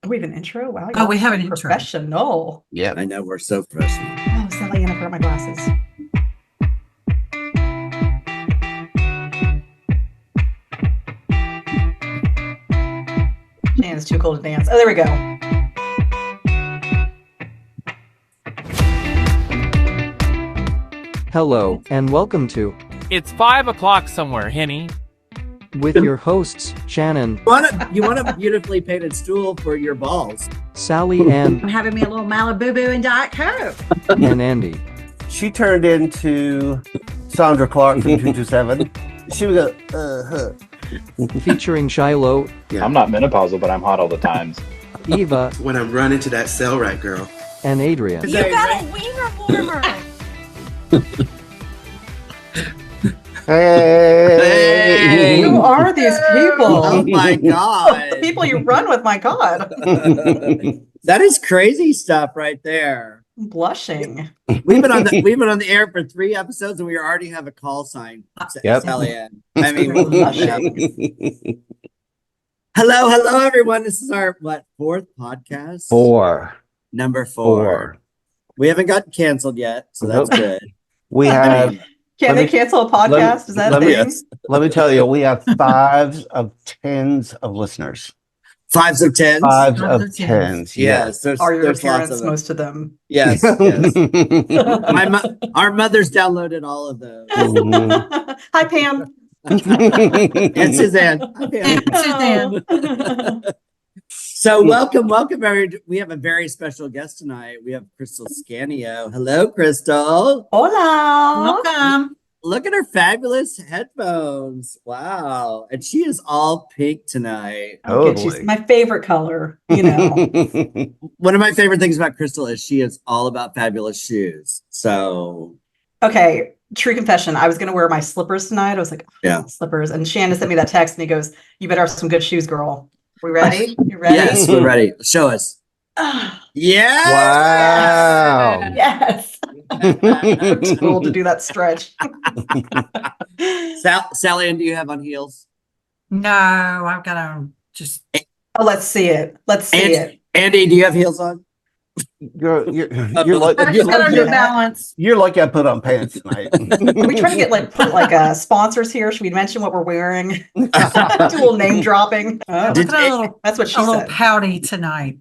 Oh, we have an intro? Wow. Oh, we have an intro. Professional. Yeah, I know, we're so professional. Oh, Sally Ann, I forgot my glasses. Shannon's too cool to dance. Oh, there we go. Hello, and welcome to It's 5 o'clock somewhere, Henny. with your hosts, Shannon, You want a beautifully painted stool for your balls. Sally Ann, I'm having me a little Malibu Boo and Diet Coke. and Andy. She turned into Sandra Clark from 227. She would go, Featuring Shiloh, Yeah. I'm not menopausal, but I'm hot all the time. Eva, When I run into that cell right girl. and Adrian. You got a wiener warmer. Hey! Who are these people? Oh my God. People you run with, my God. That is crazy stuff right there. I'm blushing. We've been on the air for 3 episodes and we already have a call sign. Yep. Sally Ann. I mean, Blushing. hello, everyone. This is our fourth podcast? Number 4. We haven't gotten canceled yet, so that's Nope. good. We I have, mean, Can they cancel a podcast? Is that a thing? let me tell you, we have 5s of 10s of listeners. 5s of 10s. 5s Fives of of 10s. Yes, there's Are your lots parents of them. most of them? Yes, yes. Our mothers downloaded all of those. Hi, Pam. And Suzanne. Okay. Suzanne. So welcome, everyone. We have a very special guest tonight. We have Crystal Scanio. Hello, Crystal. Hola. Welcome. Look at her fabulous headphones. Wow. And she is all pink tonight. Okay, she's Totally. my favorite color, you know. One of my favorite things about Crystal is she is all about fabulous shoes. So Okay, true confession. I was going to wear my slippers tonight. I was like, Yeah. slippers. And Shannon sent me that text and he goes, you better have some good shoes, girl. We ready? You ready? yes, we're ready. Show us. Yes. Wow. Yes. I'm too old to do that stretch. Sally Ann, do you have on heels? No, I've got to just. Oh, let's see it. Let's see it. Andy, do you have heels on? You're I just got lucky, to balance. you're lucky I put on pants tonight. Are we trying to get sponsors here? Should we mention what we're wearing? Do a little name dropping. Oh, Did- Look at a little, that's what she a little said. pouty tonight.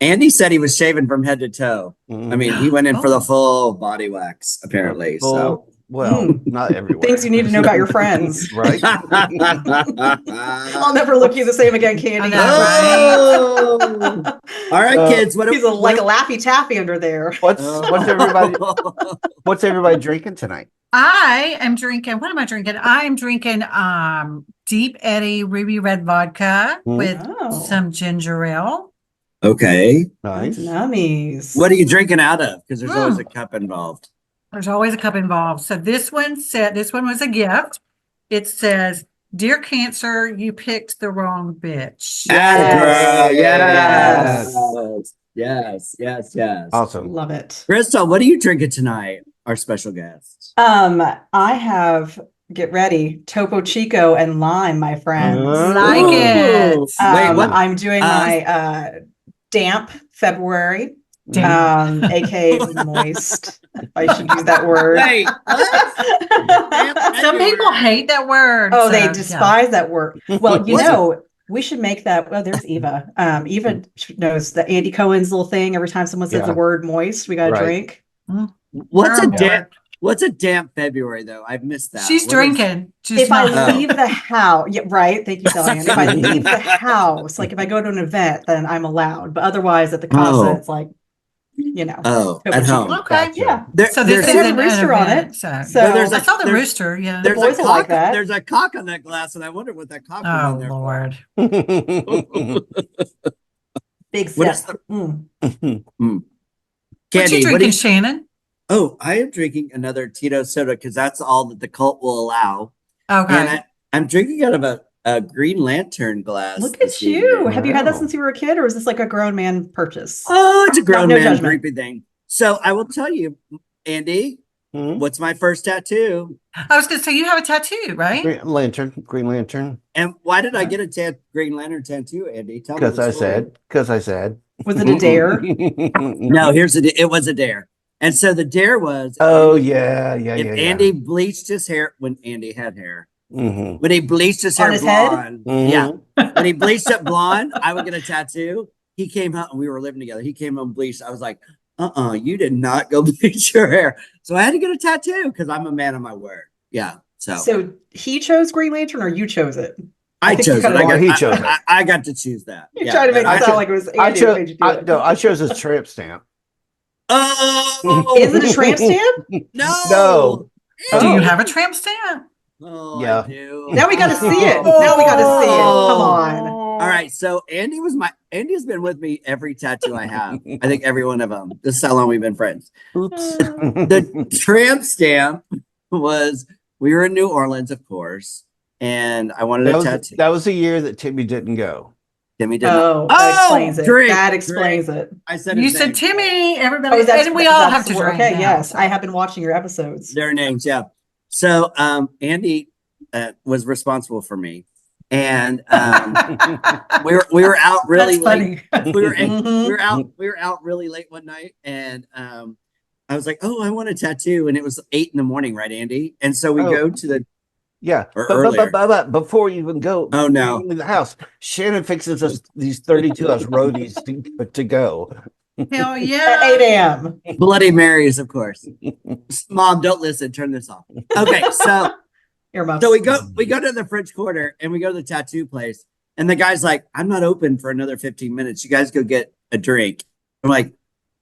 Andy said he was shaven from head to toe. I mean, he went in for the full body wax, apparently. So Well, not everywhere. Things you need to know about your friends. Right? I'll never look you the same again, Candy. Oh! All right, kids. He's like a Laffy Taffy under there. What's everybody drinking tonight? I am drinking. What am I drinking? I am drinking Deep Eddy Ruby Red Vodka with Oh. some ginger ale. Okay. Nice. Nummies. What are you drinking out of? Because there's always a cup involved. There's always a cup involved. So this one was a gift. It says, "Dear Cancer, you picked the wrong bitch." Yes. Yes. Yes. Awesome. Love it. Crystal, what are you drinking tonight? Our special guest. I have, get ready, Topo Chico and lime, my friends. Like it. Wait, what? I'm doing my damp February, aka moist. I should use that word. Wait, what? Some people hate that word. Oh, so, they yeah. despise that word. Well, you know, we should make that. Well, there's Eva. Eva knows the Andy Cohen's little thing. Every time someone says the word moist, we got to Right. drink. What's a Terrible. damp? What's a damp February though? I've missed that. She's What is- drinking. She's If I not. leave the house, yeah, right. Thank you, Diane. If I leave the house, like if I go to an event, then I'm allowed. But otherwise, at the casa, it's like, you know. Oh, Topo at Chico. home. Okay. Yeah. So this there's is a rooster on event, it. So, So there's I saw the there's- rooster. Yeah. There's boys a will like cock. that. There's a cock on that glass, and I wonder what that cock was Oh on there. Lord. big What sip. is Mm. What Candy, you drinking, Shannon? Oh, I am drinking another Tito soda because that's all that the cult will allow. Okay. And I'm drinking out of a Green Lantern glass. Look this at you. evening. Have you had that Wow. since you were a kid, or is this like a grown man purchase? Oh, it's a grown No man judgment. creepy thing. So I will tell you, Andy, What's my first tattoo? I was going to say, you have a tattoo, right? Green Lantern. And why did I get a Green Lantern tattoo, Andy? Tell me Because the I story. said. Was it a dare? No, it was a dare. And so the dare was, Oh, Andy, yeah. if Andy bleached his hair when Andy had hair, Mm-hmm. when he bleached his On hair his head? blonde, Mhm. yeah, when he bleached it blonde, I would get a tattoo. He came home, we were living together. He came home bleached. I was like, you did not go bleach your hair. So I had to get a tattoo because I'm a man of my word. Yeah. So he chose Green Lantern or you chose it? I think chose you it. kinda he chose it. I got to choose that. You're trying to make it sound like it was Andy who made you do it. I chose his tramp stamp. Oh, Is it a tramp stamp? No. Do you Oh. have a tramp stamp? Oh, Yeah. I do. Now we got to see it. Now we got to see it. Come on. All right. So Andy's been with me every tattoo I have. I think every one of them. This is how long we've been friends. Oops. The tramp stamp was, we were in New Orleans, of course, and I wanted a tattoo. That was the year that Timmy didn't go. Timmy didn't. Oh, that explains it. drink, That explains drink. it. I said You his said name. Timmy, everybody, Oh, and we all have that's to drink. Okay, now. yes. I have been watching your episodes. Their names, yeah. So Andy was responsible for me, and we were out really That's late. funny. We were Mhm. we were out really late one night, and I was like, "Oh, I want a tattoo," and it was 8 in the morning, right, Andy? And so we go to the Or Or earlier. but before you even go, Oh, no. in the house, Shannon fixes us these 32-ounce roadies to go. Hell At yeah. 8 a.m. Bloody Marys, of course. Mom, don't listen. Turn this off. Okay, so Earmuffs. we go to the French Quarter and we go to the tattoo place, and the guy's like, "I'm not open for another 15 minutes. You guys go get a drink." I'm like,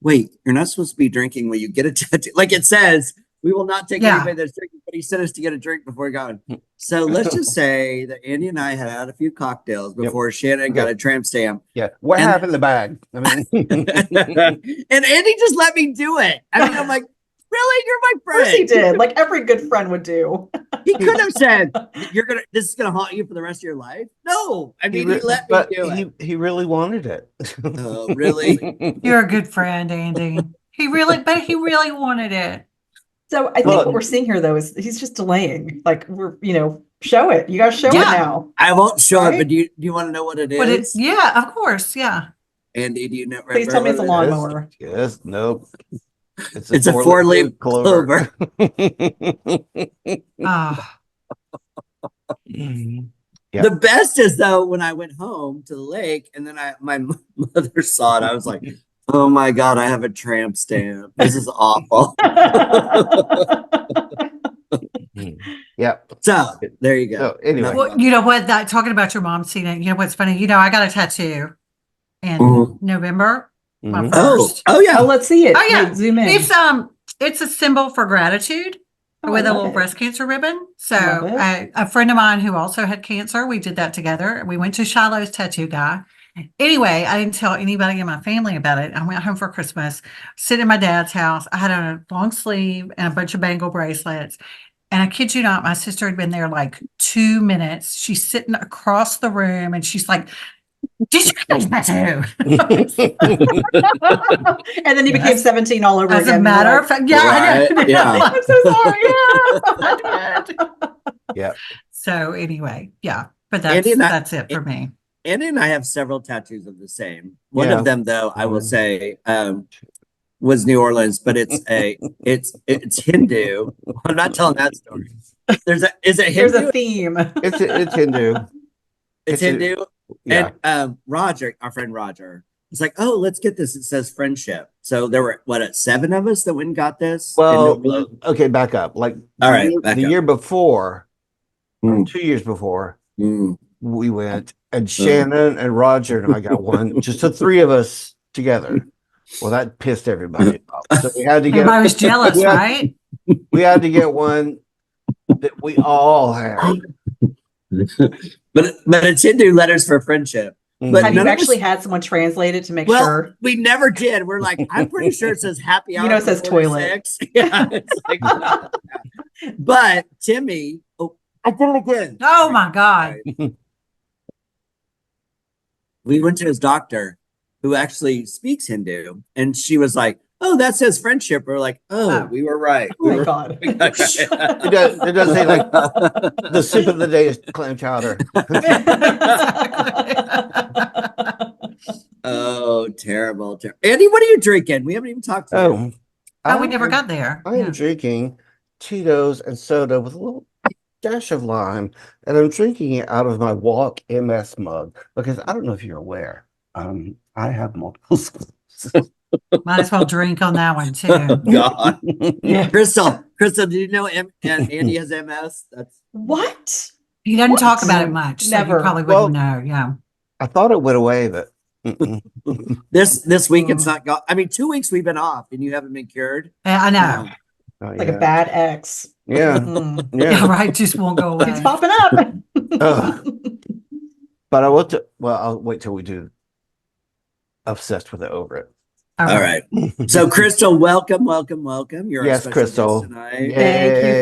"Wait, you're not supposed to be drinking when you get a tattoo." Like it says, we will not take Yeah. anybody that's drinking, but he sent us to get a drink before going. So let's just say that Andy and I had a few cocktails before Shannon got a tramp stamp. Yeah. What And- happened in the bag? I mean, And Andy just let me do it. I mean, I'm like, really? You're my Of course he friend. did. Like every good friend would do. He could have said, this is gonna haunt you for the rest of your life. No, I mean, he let me do it. He really wanted it. Oh, really? You're a good friend, Andy. He really wanted it. So I think Well- what we're seeing here though is he's just delaying. Like we're, show it. You gotta show Yeah. it now. I won't show it, Right? but do you want to know what it is? But it's, yeah, of course. Yeah. Andy, do you know? Please tell me it's a remember lawnmower. Yes. Nope. It's a four-leaf clover. Ah, Yeah. The best is though when I went home to the lake and then my mother saw it, I was like, "Oh my God, I have a tramp stamp. This is awful." Yeah. So there you go. So anyway, well, you know what? That talking about your mom seeing it. You know what's funny? I got a tattoo in Mhm. November. My Mhm. first. Oh yeah. Oh, let's see it. Oh, yeah. Wait, zoom in. It's a symbol for gratitude Oh, with I a love little it. breast cancer ribbon. So Love it. a friend of mine who also had cancer, we did that together. We went to Shiloh's tattoo guy. Anyway, I didn't tell anybody in my family about it. I went home for Christmas, sitting in my dad's house. I had on a long sleeve and a bunch of bangle bracelets. And I kid you not, my sister had been there like 2 minutes. She's sitting across the room and she's like, "Did you get a tattoo?" And then you became 17 all over As again. a matter of fact, yeah, I know. Right, yeah. I'm so sorry. I did. Yeah. So anyway, yeah, but Andy and I- that's it for me. Andy and I have several tattoos of the same. One Yeah. of them, though, I will say, was New Orleans, but it's Hindu. I'm not telling that story. Is it There's Hindu? a theme. It's Hindu. It's Hindu. Yeah. And Roger, our friend Roger, was like, "Oh, let's get this." It says friendship. So there were 7 of us that went and got this. in Well, New Orleans? okay, back up. Like All right, the back year, up. the year before, or Mm. 2 years before, Mm. we went, and Shannon and Roger and I got one, just the 3 of us together. Well, that pissed everybody off. So we had to get Everybody was jealous, Yeah. right? we had to get one that we all had. But it's Hindu letters for friendship. But Have you none of us- actually had someone translate it to make Well, sure? we never did. We're like, I'm pretty sure it says happy hour. It says from 4 to toilet. 6. Yeah, it's like, but Timmy, I did it again. Oh my God. We went to his doctor who actually speaks Hindu, and she was like, oh, that says friendship. We're like, oh, Oh. we were right. Oh my God. It does say like the soup of the day is clam chowder. Oh, terrible, Andy, what are you drinking? We haven't even talked to you. Oh, we never got there. I am drinking Tito's and soda with a little dash of lime, and I'm drinking it out of my Walk MS mug because I don't know if you're aware. I have multiple sclerosis. Might as well drink on that one too. God. Yeah. Crystal, did you know Andy has MS? That's What? He doesn't talk What? about it much, so Never. you probably Well- wouldn't know. Yeah. I thought it went away, but this week it's not gone. I mean, 2 weeks we've been off and you haven't been cured. I know. Like a bad ex. Yeah, Mm. Yeah, yeah. right. Just won't go away. It's popping up. But I want to. Well, I'll wait till we do. Obsessed with it over it. All All right. So Crystal, welcome. You're our Yes, special Crystal. guest tonight. Yeah.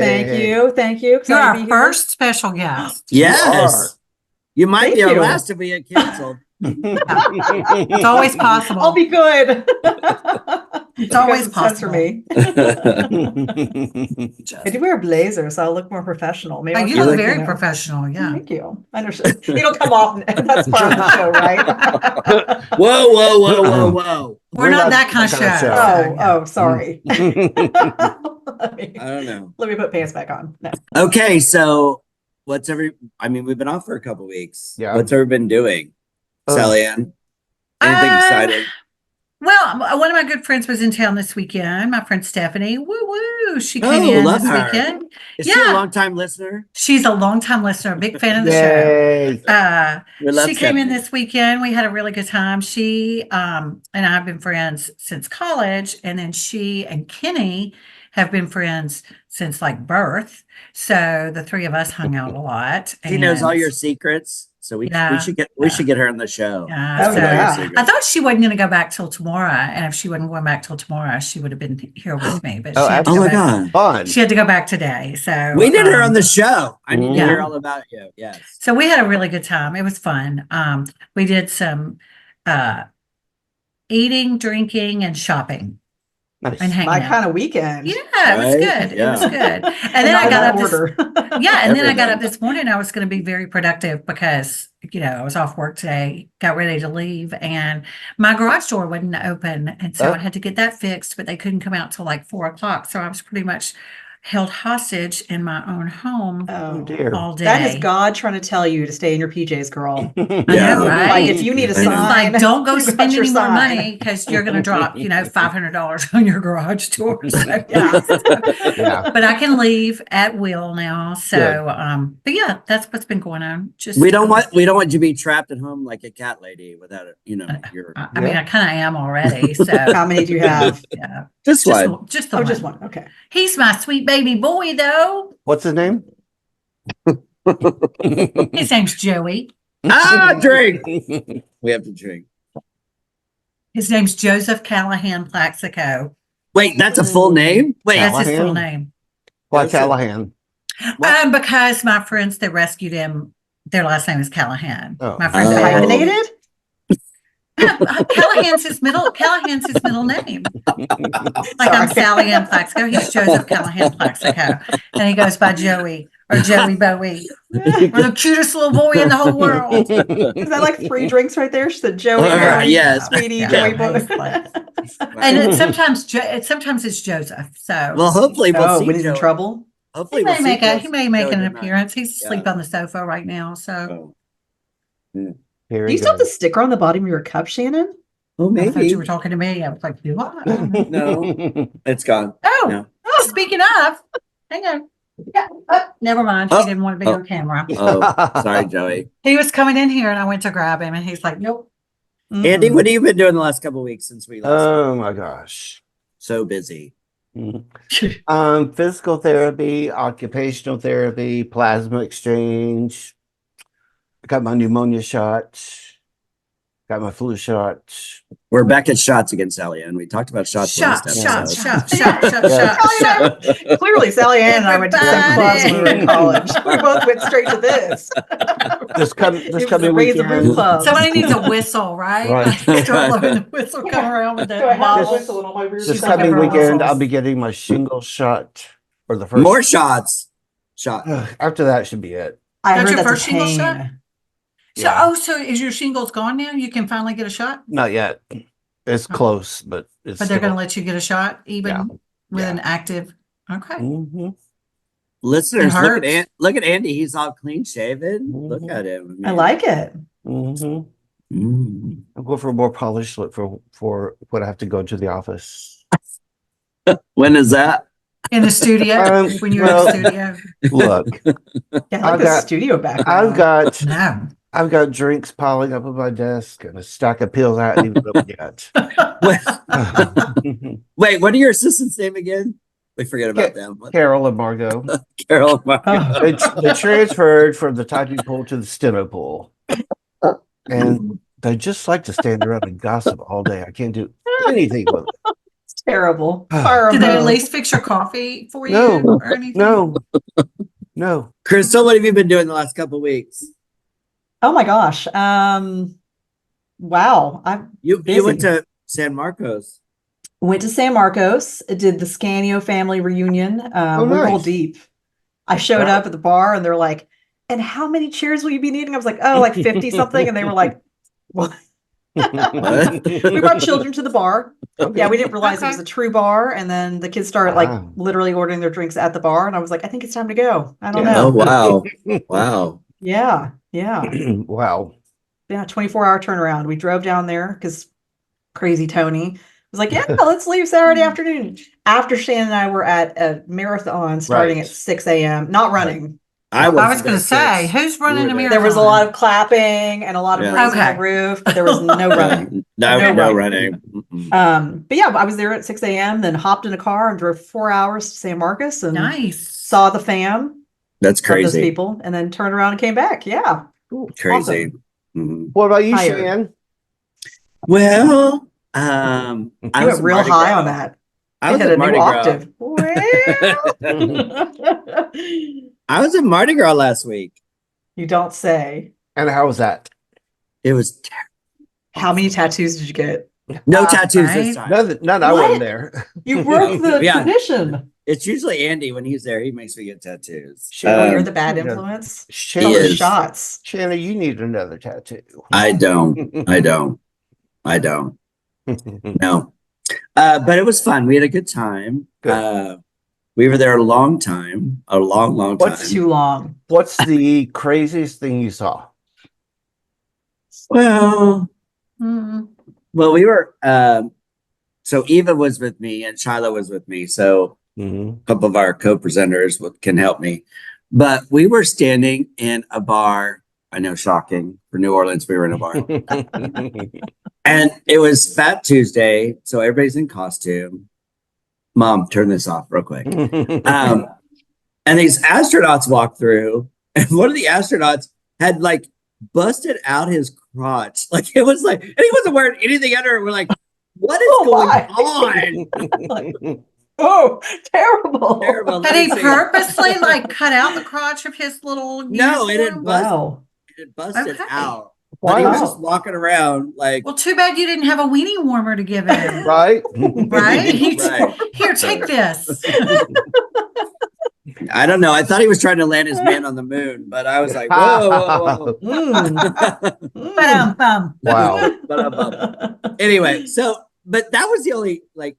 Thank you. You're Excited to our be here. first special guest. Yes. You might Thank be our you. last if we get canceled. It's always possible. I'll be good. It's always Sense for possible. me. I do wear a blazer, so I'll look more professional. Maybe Oh, I'll you feel look like, very professional. Yeah. Thank you. I understand. It'll come off. That's part of the show, right? Whoa. We're not that kind of show. Oh, sorry. let I don't know. me put pants back on. No. Okay, so we've been off for a couple weeks. Yeah. What's everyone been doing? Oh. Sally Ann? Anything exciting? Well, one of my good friends was in town this weekend. My friend Stephanie. Woo woo. She came Oh, in love this her. weekend. Is she a Yeah. long-time listener? She's a longtime listener, a big fan of the show. Yay! We love She came in Stephanie. this weekend. We had a really good time. She and I have been friends since college, and then she and Kenny have been friends since like birth. So the three of us hung out a lot. She knows all and- your secrets, so we Yeah. should get her on the show. Yeah, Oh, so yeah. I thought she wasn't going to go back till tomorrow, and if she wasn't going back till tomorrow, she would have been here with me. But Oh, she had to Oh go my back. God. Fun. She had to go back today. So We need her on the show. I need to Yeah. hear all about you. Yes. So we had a really good time. It was fun. We did some eating, drinking, and shopping Nice. and hanging My out. kind of weekend. Yeah, it was Right? good. It was Yeah. good. And then I Not got in up this order. yeah, and then I got Everything. up this morning. I was going to be very productive because, I was off work today, got ready to leave, and my garage door wasn't open. And so Oh. I had to get that fixed, but they couldn't come out till like 4 o'clock. So I was pretty much held hostage in my own home Oh Oh, dear. all day. that is God trying to tell you to stay in your PJs, girl. I Yeah. know, right? Like if you need a I know. sign, Like, don't go you got spend your any more sign. money because you're going to drop, $500 on your garage door. So, yeah. Yeah. But I can leave at will now. So, but yeah, that's what's been going on. Just We don't want you to be trapped at home like a cat lady without it. Your I mean, I kind of am already. So, How many do you have? yeah, just just, one. just the Oh, one. just one. Okay. He's my sweet baby boy, though. What's his name? His name's Joey. Drink. We have to drink. His name's Joseph Callahan Plaxico. Wait, that's a full name? Wait, That's his full Callahan? name. Why Callahan? What? Because my friends that rescued him, their last name is Callahan. Oh. My friends Oh. that had him. Hyphenated? Callahan's his middle name. Like I'm Sally Ann Plaxico. He's Joseph Callahan Plaxico. And he goes by Joey or Joey Bowie. We're the cutest little boy in the whole world. Is that like 3 drinks right there? She said Joey, Mary, Yes. Sweetie, Yeah. Joey. Yeah. And sometimes it's Joseph. So Well, hopefully we'll Oh, see when he's in Joey. trouble. Hopefully he may we'll make see he may make Joey an tonight. appearance. He's Yeah. asleep on the sofa right now. So Do Very you still have good. the sticker on the bottom of your cup, Shannon? Oh, I thought maybe. you were talking to me. I was like, what? No, it's gone. Oh, No. speaking of, hang on. Yeah, never mind. He Oh. didn't want to be on camera. Oh, sorry, Joey. He was coming in here and I went to grab him and he's like, nope. Andy, what have you been doing the last couple of weeks since we last? Oh my gosh. So busy. Physical therapy, occupational therapy, plasma exchange. I got my pneumonia shot. Got my flu shot. We're back at shots again, Sally Ann. We talked about shots Shot, last shot, episode. shot, shot, shot, Yeah. shot. Clearly, Sally Ann and I went to the same clubs when we were in college. We both went straight to this. This It was coming the Raise the Roof weekend. Club. Somebody needs a whistle, right? Right. I start loving the whistle come around with So I that have a bottle. whistle and all my weird This She's stuff. coming like a weekend, girl. I'll be getting my shingle shot for the first. More shots. Shot. After that should be it. I That's heard your that's first a shingle pain. shot? So, Yeah. so is your shingles gone now? You can finally get a shot, Not yet. It's close, but it's. but they're going to let you get a shot even Yeah. with Yeah. an active. Okay. Hmm. Listeners, It look at hurts. look at Andy. He's all clean shaven. Look Mhm. at him. I like it. Hmm. Mm. I'll go for a more polished look for when I have to go to the office. When is that? In the studio, when you're in the studio. Look, Yeah, I like I've the got- studio background. I've No. got drinks piling up on my desk and a stack of pills I haven't even opened yet. Wait, what are your assistants' name again? We forget about them. What? Carol and Margot. Carol. Mark. Oh. They transferred from the typing pool to the steno pool. And they just like to stand around and gossip all day. I can't do anything with it. It's terrible. Did they at Horrible. least fix your coffee for you No, or anything? No. Crystal, what have you been doing the last couple of weeks? Oh my gosh. Wow. I You Busy. went to San Marcos. went to San Marcos, did the Scanio family reunion. We rolled nice. deep. I showed Wow. up at the bar and they're like, and how many cheers will you be needing? I was like, oh, like 50 something. And they were like, what? We brought children to the bar. Yeah, we didn't realize it was a true bar. And then the kids started like Wow. literally ordering their drinks at the bar. And I was like, I think it's time to go. I don't Yeah. Oh know. wow, wow. Yeah. Wow. Yeah. 24-hour turnaround. We drove down there because crazy Tony was like, yeah, let's leave Saturday afternoon. After Shannon and I were at a marathon starting Right. at 6 a.m., not running. I was wasn't going there, to say, kids. who's running a were there. There was a marathon? lot of clapping and a lot of Yeah. raising Okay. the roof, but there was no running. No No running. Mm-mm. But yeah, I was there at 6 a.m., then hopped in a car and drove 4 hours to San Marcos and Nice. saw the fam, That's of those crazy. people, and then turned around and came back. Yeah. Crazy. Awesome. Mhm. What about you, Tired. Shan? Well, You I went was at real Mardi high Gras. on that. I It was hit at a new Mardi Gras. octave. Well, I was at Mardi Gras last week. you don't say. And how was that? It was How many tattoos did you get? no tattoos this right. time. None I What? wasn't there. You broke the Yeah. tradition. It's usually Andy when he's there. He makes me get tattoos. Oh, you're the bad yeah. influence. Shanna, All the is. shots. Shanna, you need another tattoo. I don't. No. But it was fun. We had a good time. Good. We were there a long time, a long time. What's Too long. What's the craziest thing you saw? Well, Mm. we were. So Eva was with me and Shiloh was with me. So Mhm. a couple of our co-presenters can help me. But we were standing in a bar. I know, shocking for New Orleans. We were in a bar, and it was Fat Tuesday, so everybody's in costume. Mom, turn this off real quick. And these astronauts walked through, and one of the astronauts had like busted out his crotch. Like it was like, and he wasn't wearing anything under it. We're like, what is Oh, going my. on? Oh, terrible. Terrible. Had Let he me see. purposely like cut out the crotch of his little No, it uniform? didn't bust. Wow. It busted Okay. out. But he was just walking around like, Well, too bad you didn't have a weenie warmer to give him. Right? Right? Right. Here, take this. I don't know. I thought he was trying to land his man on the moon, but I was like, whoa. Ba-dum-bum. Wow. Anyway, but that was the only like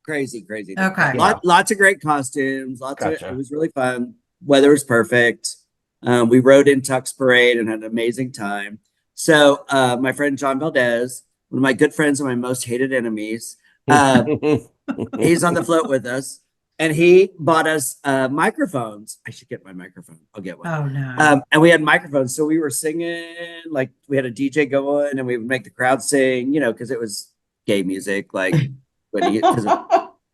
crazy thing. Okay. Lots of great costumes. Gotcha. It was really fun. Weather was perfect. We rode in Tux Parade and had an amazing time. So my friend John Valdez, one of my good friends and my most hated enemies, he's on the float with us, and he bought us microphones. I should get my microphone. I'll get one. Oh, no. And we had microphones, so we were singing, like we had a DJ going, and we would make the crowd sing, because it was gay music, like because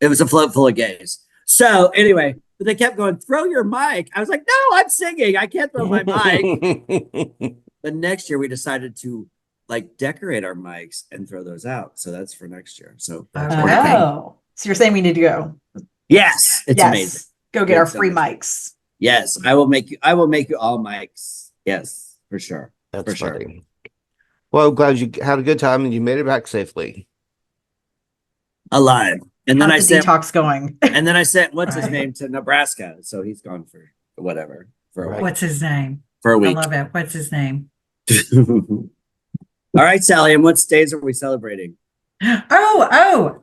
it was a float full of gays. So anyway, but they kept going, throw your mic. I was like, no, I'm singing. I can't throw my mic. But next year we decided to like decorate our mics and throw those out. So that's for next year. So that's Okay. one thing. Oh, so you're saying we need to go? Yes, it's Yes. amazing. Go get Good our so free much. mics. Yes, I will make you all mics. Yes, for sure. That's For sure. funny. Well, I'm glad you had a good time and you made it back safely. Alive. And then I How's the sent detox going? and then I sent what's his Right. name to Nebraska. So he's gone for whatever. For a Right. week. What's his name? For a I week. love it. What's his name? All right, Sally. And what days are we celebrating? Oh,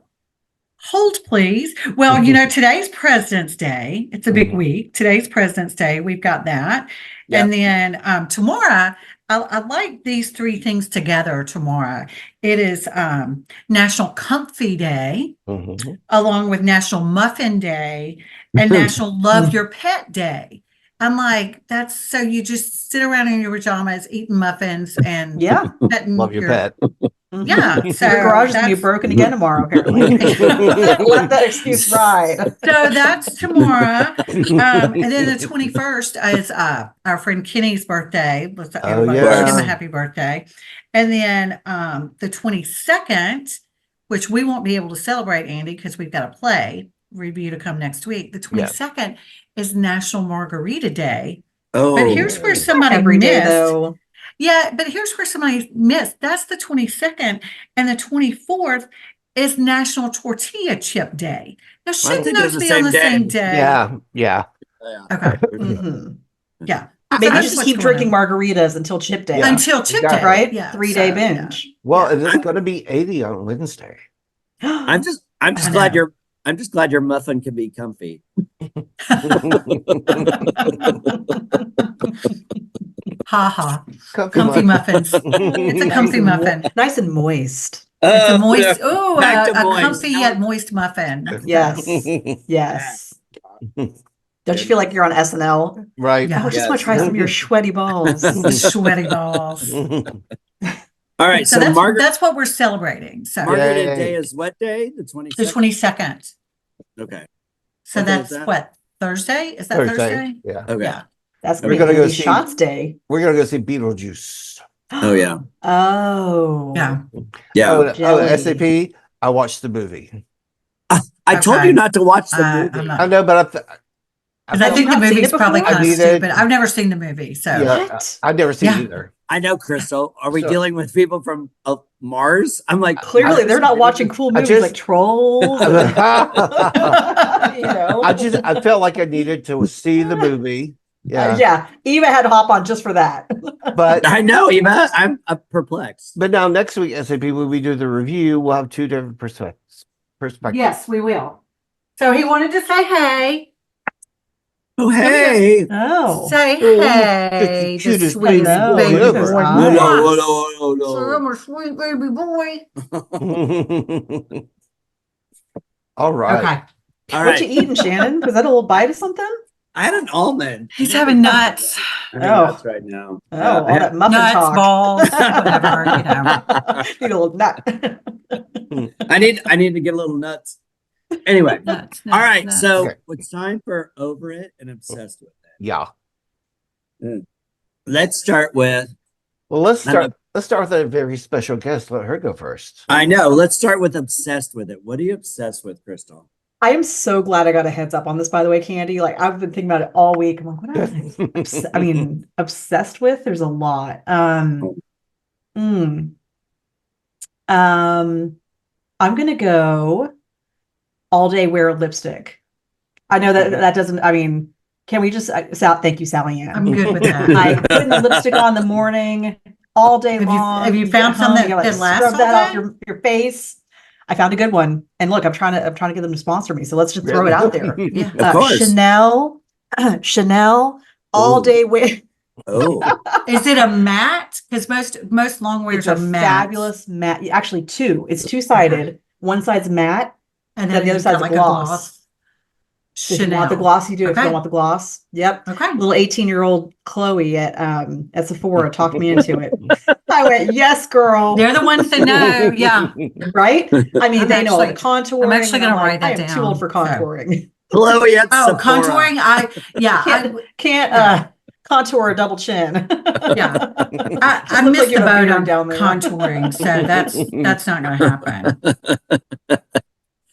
hold please. Well, today's President's Day. It's a big week. Today's President's Day. We've got that. Yep. And then tomorrow, I like these three things together tomorrow. It is National Comfy Day, Mhm. along with National Muffin Day and National Love Your Pet Day. I'm like, that's so you just sit around in your pajamas eating muffins and Yeah. petting Love your pet. Yeah. So Your garage is gonna be that's- broken again tomorrow, apparently. Let that excuse ride. So that's tomorrow. And then the 21st is our friend Kenny's birthday. Let's everybody wish him yeah. a happy birthday. And then the 22nd, which we won't be able to celebrate, Andy, because we've got a play review to come next week. The 22nd is National Margarita Day. Oh, But here's where somebody Every day, missed. though. Yeah, but here's where somebody missed. That's the 22nd, and the 24th is National Tortilla Chip Day. Now, shouldn't think they're those the be same on the same day? Yeah, yeah. Okay. Mhm. Yeah. Maybe that's just what's keep going drinking on. margaritas until Chip Day. Yeah. Until Chip Exactly. Day, Right? Yeah. 3-day so, binge. Well, Yeah. it is going to be 80 on Wednesday. I'm just I glad know. I'm just glad your muffin can be comfy. Ha ha. Comfy Comfy muffin. muffins. It's a comfy muffin. Nice and moist. It's a moist. yeah. Oh, Back a to moist. comfy yet moist muffin. Yes. Yes. Don't you feel like you're on SNL? Right. Yeah. Oh, just want Yes. to try some of your sweaty balls. Sweaty balls. All right, So so that's what we're celebrating. So Margarita Yay. Day is what day? The the 22nd? 22nd. Okay. So What day is that's that? what, Thursday? Is that Thursday? Yeah. Okay. Yeah. That's We're We're gonna gonna go be see- Shots Day. We're going to go see Beetlejuice. Oh yeah. Oh. Yeah. Yeah. Oh, Jelly. SAP, I watched the movie. I told Okay. you not to watch the I'm movie. not- I know, but Because I Have you think the not seen movie's it probably before? kind I of needed- stupid. I've never seen the movie, so yeah, What? I've never seen Yeah. it either. I know, Crystal. Are we So- dealing with people from Mars? I'm like, Clearly, they're not watching cool I movies just- like Trolls. and- you know? I felt like I needed to see the movie. Yeah. Yeah. Eva had to hop on just for that. But I know, Eva. I'm perplexed. now next week, SAP, when we do the review, we'll have two different perspectives. yes, we will. So he wanted to say hey. Oh, hey. Oh. Say Oh, hey, it's the the cutest sweet baby boy baby ever. boy. Hello, hello, So I'm a sweet baby boy. All right. Okay. All What you right. eating, Shannon? Was that a little bite of something? I had an almond. He's having nuts. I'm having Oh. nuts right now. Oh, all that muffin Nuts, talk. balls, whatever, you know. Need a little nut. I need to get a little nuts. Anyway. Nuts, All right. nuts. So Okay. it's time for Over It and Obsessed with It. Yeah. Let's start with, Well, let's start with a very special guest. Let her go first. I know, let's start with Obsessed with It. What are you obsessed with, Crystal? I am so glad I got a heads up on this, by the way, Candy. Like I've been thinking about it all week. I'm like, what am I obsessed with? There's a lot. I'm gonna go all day wear lipstick. I know that doesn't, can we just, thank you, Sally Ann. I'm good with that. Like putting the lipstick on in the morning, all day long. have you get found some home, that- you gotta, that lasts scrub all that off day? your face. I found a good one. And look, I'm trying to get them to sponsor me. So let's just throw it out there. Yeah. Of course. Chanel, all Ooh. day wear. Oh, Is it a matte? Because most long wears It's are a matte. fabulous matte. Actually, two. It's two-sided. One side's matte. And then the other you've got side's a a gloss. If you want the gloss, you do. If you Okay. don't want the gloss, yep. Okay. Little 18-year-old Chloe at Sephora talked me into it. I went, yes, girl. They're the ones that know. Yeah. Right? I mean, I'm they know all the actually- contouring. I'm actually and gonna like, write that I am too down, old for so. contouring. Chloe at Oh, Sephora. contouring. Can't contour a double chin. Yeah. I Just looks missed you the have a boat beard on down there. contouring, so that's not going to happen.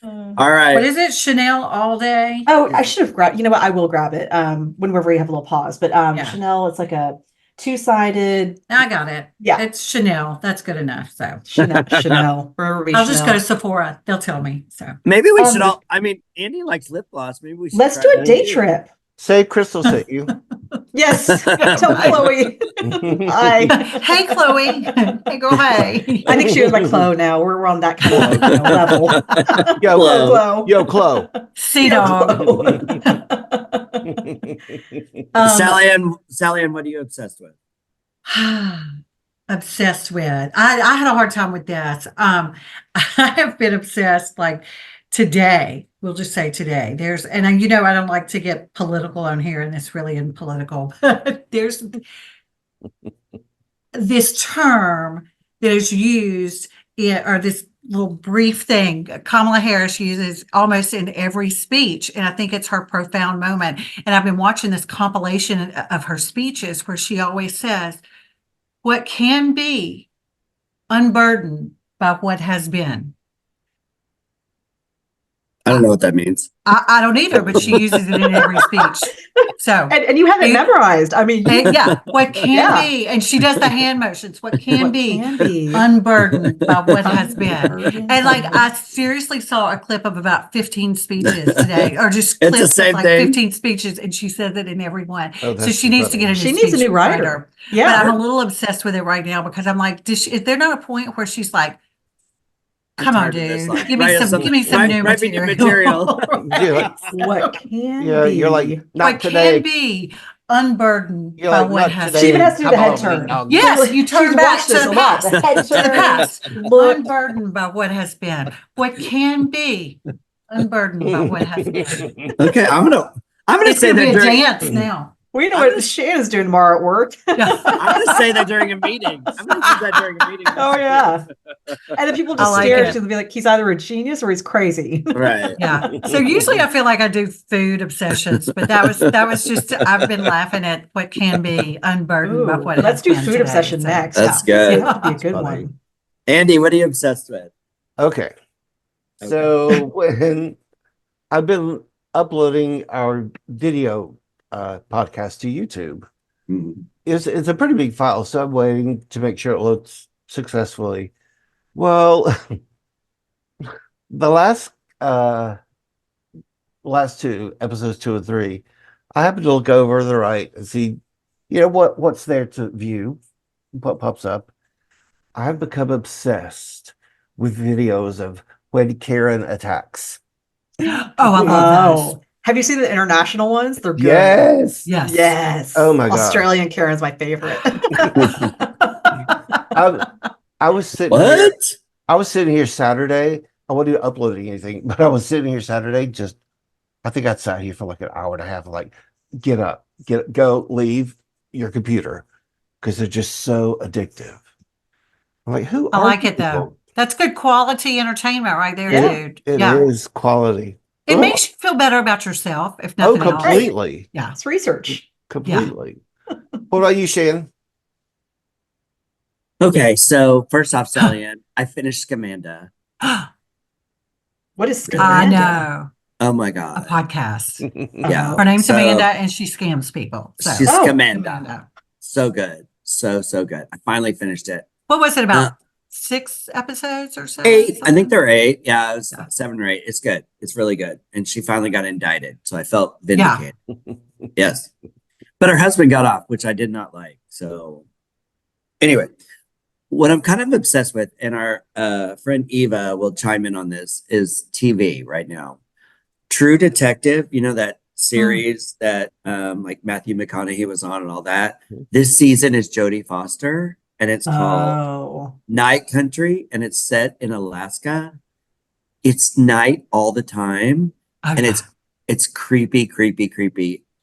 All What right. is it? Chanel all day? Oh, I should have grabbed. You know what? I will grab it. Whenever we have a little pause. But Yeah. Chanel, it's like a two-sided. I got it. Yeah. It's Chanel. That's good enough. So Chanel. Remember me, I'll just go to Chanel. Sephora. They'll tell me. So Maybe we should Um, all. I mean, Andy likes lip gloss. Maybe we should. Let's try do a that day too. trip. Say Crystal sent you. Yes. Tell Chloe. Hi. hey, Chloe. Hey, girl. Hey. I think she was my Chloe now. We're on that kind of level. Yo, Chloe. Yo, Chloe. Sea Yo, dog. Sally Ann, what are you obsessed with? Obsessed with. I had a hard time with this. I have been obsessed like today. We'll just say today. There's, and I don't like to get political on here, and it's really in political. There's this term that is used or this little brief thing Kamala Harris uses almost in every speech. And I think it's her profound moment. And I've been watching this compilation of her speeches where she always says, what can be unburdened by what has been. I don't know what that means. I don't either, but she uses it in every speech. So, and you have it memorized. I mean, yeah, what can Yeah. be, and she does the hand motions. What can what be can be unburdened by what has been. Unburdened And like, by- I seriously saw a clip of about 15 speeches today, or just It's the clips of same like thing. 15 speeches, and she says it in every one. Oh, So that's she needs to funny. get a new She needs a speech new writer. But Yeah. I'm a little obsessed with it right now because I'm like, is there not a point where she's like, I'm come on, tired of this, dude, like, give me write us some new write me new material. Yeah. What can Yeah, be? you're like, not What today. can be unburdened You're by like, what not has today. She even been. has to do the Come head on, turn. dog. Yes, you turn She's back watched to this the a lot. past. The head To the turn. past. Look. Unburdened by what has been. What can be unburdened by what has been. Okay, I'm gonna It's say going to be that a during. dance now. We know I'm what gonna- Shannon's doing tomorrow at work. I'm gonna say that during a meeting. I'm gonna use that during a meeting. Oh, yeah. And then people just I like stare it. at you and be like, he's either a genius or he's crazy. Right. Yeah. So usually I feel like I do food obsessions, but that was just, I've been laughing at what can be unburdened by Ooh, what let's has do been food today. obsession So, next. That's yeah. good. That would be a good Funny. one. Andy, what are you obsessed with? Okay. So when I've been uploading our video podcast to YouTube, Mhm. it's a pretty big file, so I'm waiting to make sure it loads successfully. Well, the last two episodes, 2 and 3, I happened to look over to the right and see, what's there to view, what pops up. I've become obsessed with videos of when Karen attacks. Oh, I love those. Oh, have you seen the international ones? They're good. Yes. Yes. Yes. Oh my gosh. Australian Karen's my favorite. I was sitting here. What? I was sitting here Saturday. I wasn't even uploading anything, but I was sitting here Saturday. I think I sat here for like an hour and a half. Like, get up, go, leave your computer, because they're just so addictive. I'm like, who? I are like you it though. people? That's good quality entertainment right there, Yeah. dude. It Yeah. is quality. It Oh, makes you feel better about yourself, if oh, nothing else. completely, Yeah. It's research. completely. What about you, Shan? Okay, so first off, Sally Ann, I finished Scamanda. What is I Scamanda? know. Oh my A god. podcast. Yeah. Her name's So- Amanda and she scams people. So. She's Oh, Scamanda. Amanda. So good. So good. I finally finished it. What was it about? Uh, 6 episodes or so? 8. I think Something? they're 8. Yeah, it was Yeah. 7 or 8. It's good. It's really good. And she finally got indicted. So I felt vindicated. Yes. But her husband got off, which I did not like. So anyway, what I'm kind of obsessed with, and our friend Eva will chime in on this, is TV right now. True Detective, that series that like Matthew McConaughey was on and all that. This season is Jodie Foster, and it's called Oh. Night Country, and it's set in Alaska. It's night all the time, Oh, and yeah. it's creepy.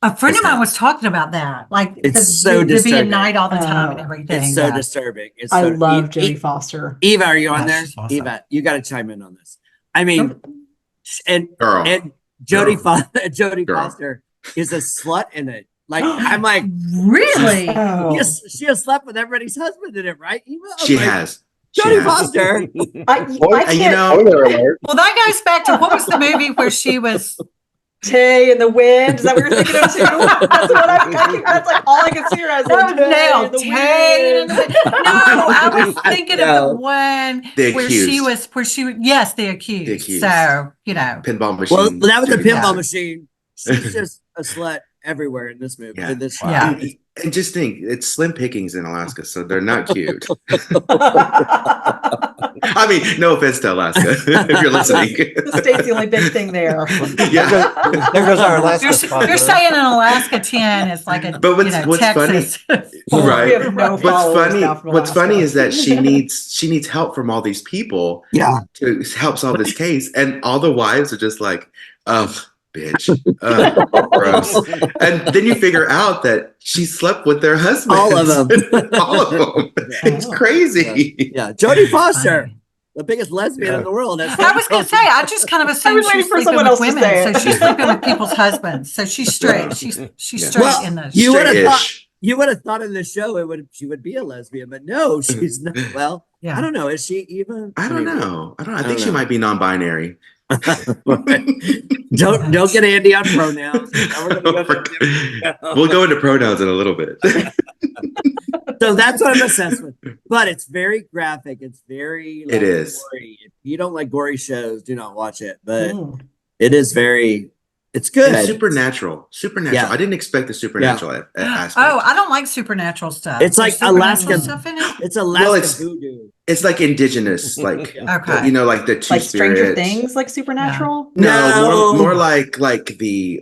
A friend of it's mine not- was talking about that. Like It's so to be disturbing. at night all the time and Oh. everything. It's so yeah. disturbing. It's I so love E- Jodie E- Foster. Eva, are you on Yeah, there? she's awesome. Eva, you got to chime in on this. I mean, and Girl. and Jodie Girl. Jodie Girl. Foster is a slut and Like, I'm like, Really? Oh. yes, she has slept with everybody's husband in it, right? Eva? I'm She like, has. She Jodie has. Foster. I And can't. you know, Spoiler alert. Well, that goes back to what was the movie where she was? Tay in the wind. Is that what you're thinking of too? That's what that's like all I can see her as. That Like, was nailed. the Tay in the wind. wind. No, I was thinking of No. the one The where she Accused. was, yes, the accused. The Accused. So, you know. Pinball machine. Well, that was a Jodie pinball Foster. machine. She's just a slut everywhere in this movie. Yeah. In this Yeah. And just think, it's slim pickings in Alaska, so they're not cute. I mean, no offense to Alaska, if you're listening. The state's the only big thing there. Yeah. There goes our Alaska You're sponsor. saying an Alaska 10 is like a, But what's Texas. Right. We have no What's followers funny? now from What's funny Alaska. is that she needs help from all these people Yeah. to help solve this case, and all the wives are just like, "Oh, bitch, gross." And then you figure out that she slept with their husbands, All of them. all of them. It's crazy. Yeah. Jodie Foster, the biggest lesbian in the world. I was going to say, I just kind of assumed waiting she's for sleeping someone with else to women. say it. So she's sleeping with people's husbands. So she's straight. She's straight Well, in the. you would have thought Straight-ish. you would have thought in the show she would be a lesbian, but no, she's not. Well, Yeah. I don't know. Is she even? I don't mean, know. I don't think she know. might be non-binary. Don't get Andy on pronouns. Now we're gonna go We'll go into pronouns in a little bit. So that's what I'm obsessed with. But it's very graphic. It's very It is. gory. If you don't like gory shows, do not watch it. But Mm. it is very. It's good. And supernatural. Yeah. I didn't expect the supernatural aspect. Oh, I don't like supernatural stuff. It's like There's supernatural Alaskan- stuff in it. It's Alaska it's- voodoo. It's like indigenous, like Okay. you know, like the two Like Stranger spirits. Things, like supernatural. No, No. more like the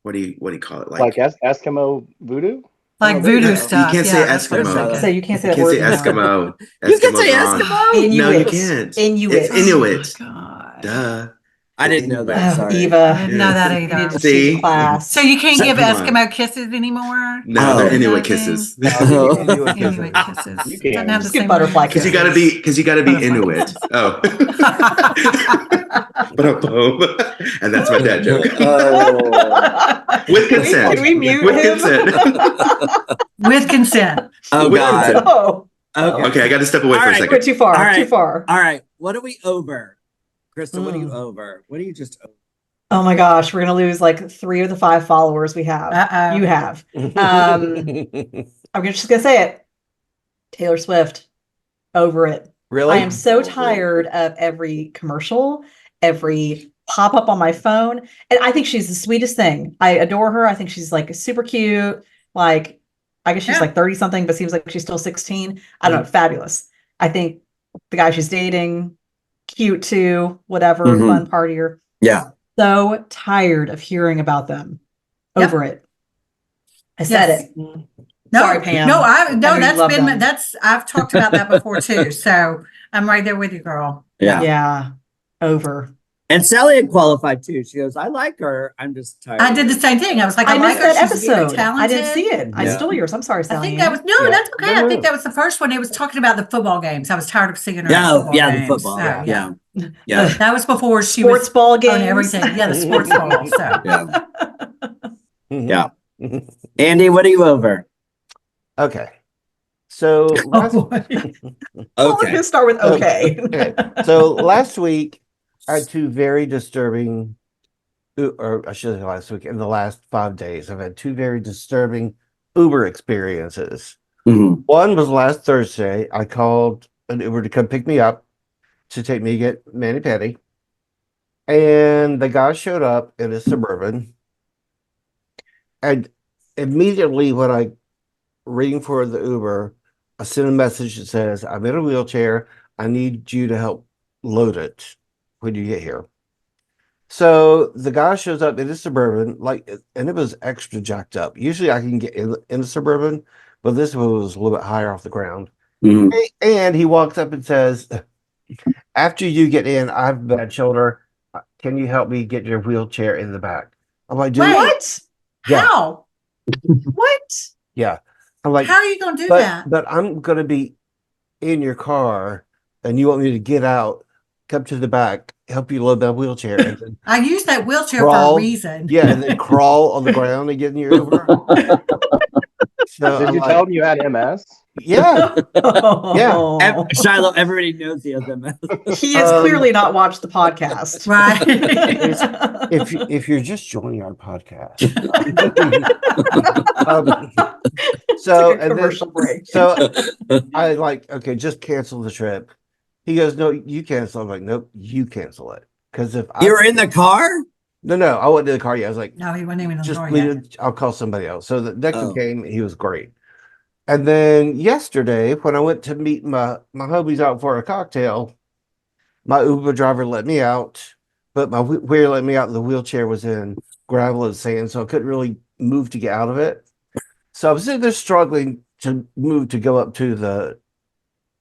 what do you call it? Like Eskimo voodoo? Like Oh, there you voodoo go. stuff. You can't say yeah, that's what I'm Eskimo. thinking. So you can't say You that can't word. say anymore. Eskimo. You can say Eskimo's wrong. Eskimo. Inuit. No, you can't. Inuit. It's Inuit. Oh, God. Duh. I didn't know that. Oh, Sorry. I Eva. didn't know that You need either. to See? teach a class. So you can't give Come on. Eskimo kisses anymore? No, Oh. they're Inuit Nothing. kisses. Oh. Inuit kisses. You can. Doesn't have the Just give same butterfly ring. Because you gotta be Inuit. Oh. Ba-dum-bum. And that's my dad joke. With consent. Can we mute With him? consent. With consent. Oh With God. consent. Oh, Okay. Okay, I got to step away All for a right, second. went too far. All right. Too far. All right. What are we over? Krista, what are you Mm. over? What are you just over? Oh my gosh, we're gonna lose like 3 of the 5 followers we have. Uh-oh. You have. I'm just gonna say it. Taylor Swift, over it. Really? I am so tired of every commercial, every pop up on my phone, and I think she's the sweetest thing. I adore her. I think she's like super cute. Like, I guess she's Yeah. like 30 something, but seems like she's still 16. I don't know, fabulous. I think the guy she's dating, cute too, whatever, Mhm. fun partier. Yeah. So tired of hearing about them. Yep. Over it. I said Yes. it. No, Sorry, Pam. No, I know you that's love been, them. I've talked about that before too. So I'm right there with you, girl. Yeah. Yeah. Over. And Sally had qualified too. She goes, I like her. I'm just tired. I did the same thing. I was like, I like missed her. that She's very episode. I didn't talented. see it. I Yeah. stole yours. I'm sorry, I Sally. think that was Yeah. that's okay. No, I think no. that was the first one. It was talking about the football games. I was tired of seeing her. at Yeah. football Yeah. The games. football. So, Yeah. Yeah. That was before she sports was ball on games. everything. Yeah, the sports ball. So Yeah. Yeah. Andy, what are you over? Okay. So last, Oh, we're Okay. gonna start with okay. Okay. So last week I had 2 very disturbing, or I should say last week, in the last 5 days, I've had 2 very disturbing Uber experiences. Mhm. One was last Thursday. I called an Uber to come pick me up to take me to get Manny Petty. And the guy showed up in a Suburban. And immediately when I ring for the Uber, I sent a message that says, I'm in a wheelchair. I need you to help load it when you get here. So the guy shows up in a Suburban, and it was extra jacked up. Usually I can get in a Suburban, but this one was a little bit higher off the ground. Mhm. And he walks up and says, after you get in, I have a bad shoulder. Can you help me get your wheelchair in the back? I'm like, dude, Wait. What? Yeah. how? What? yeah. I'm like, How are you going to do that? but I'm going to be in your car and you want me to get out, come to the back, help you load that wheelchair, and then I use that wheelchair for a Crawl. reason. yeah, and then crawl on the ground and get in your Uber. So Did I'm you like, tell him you had MS? yeah, Oh. Shiloh, everybody knows he has MS. He has clearly not watched the podcast. Right. if you're just joining our podcast, so It's like a and then commercial break. so I like, okay, just cancel the trip. He goes, no, you cancel. I'm like, nope, you cancel it. Because if You were in the car? no, I wasn't in the car yet. I was like, No, he wasn't even in the just car leave yet. it. I'll call somebody else. So the next Oh. one came. He was great. And then yesterday, when I went to meet my homies out for a cocktail, my Uber driver let me out, but my where let me out. The wheelchair was in gravel and sand, so I couldn't really move to get out of it. So I was sitting there struggling to move to go up to the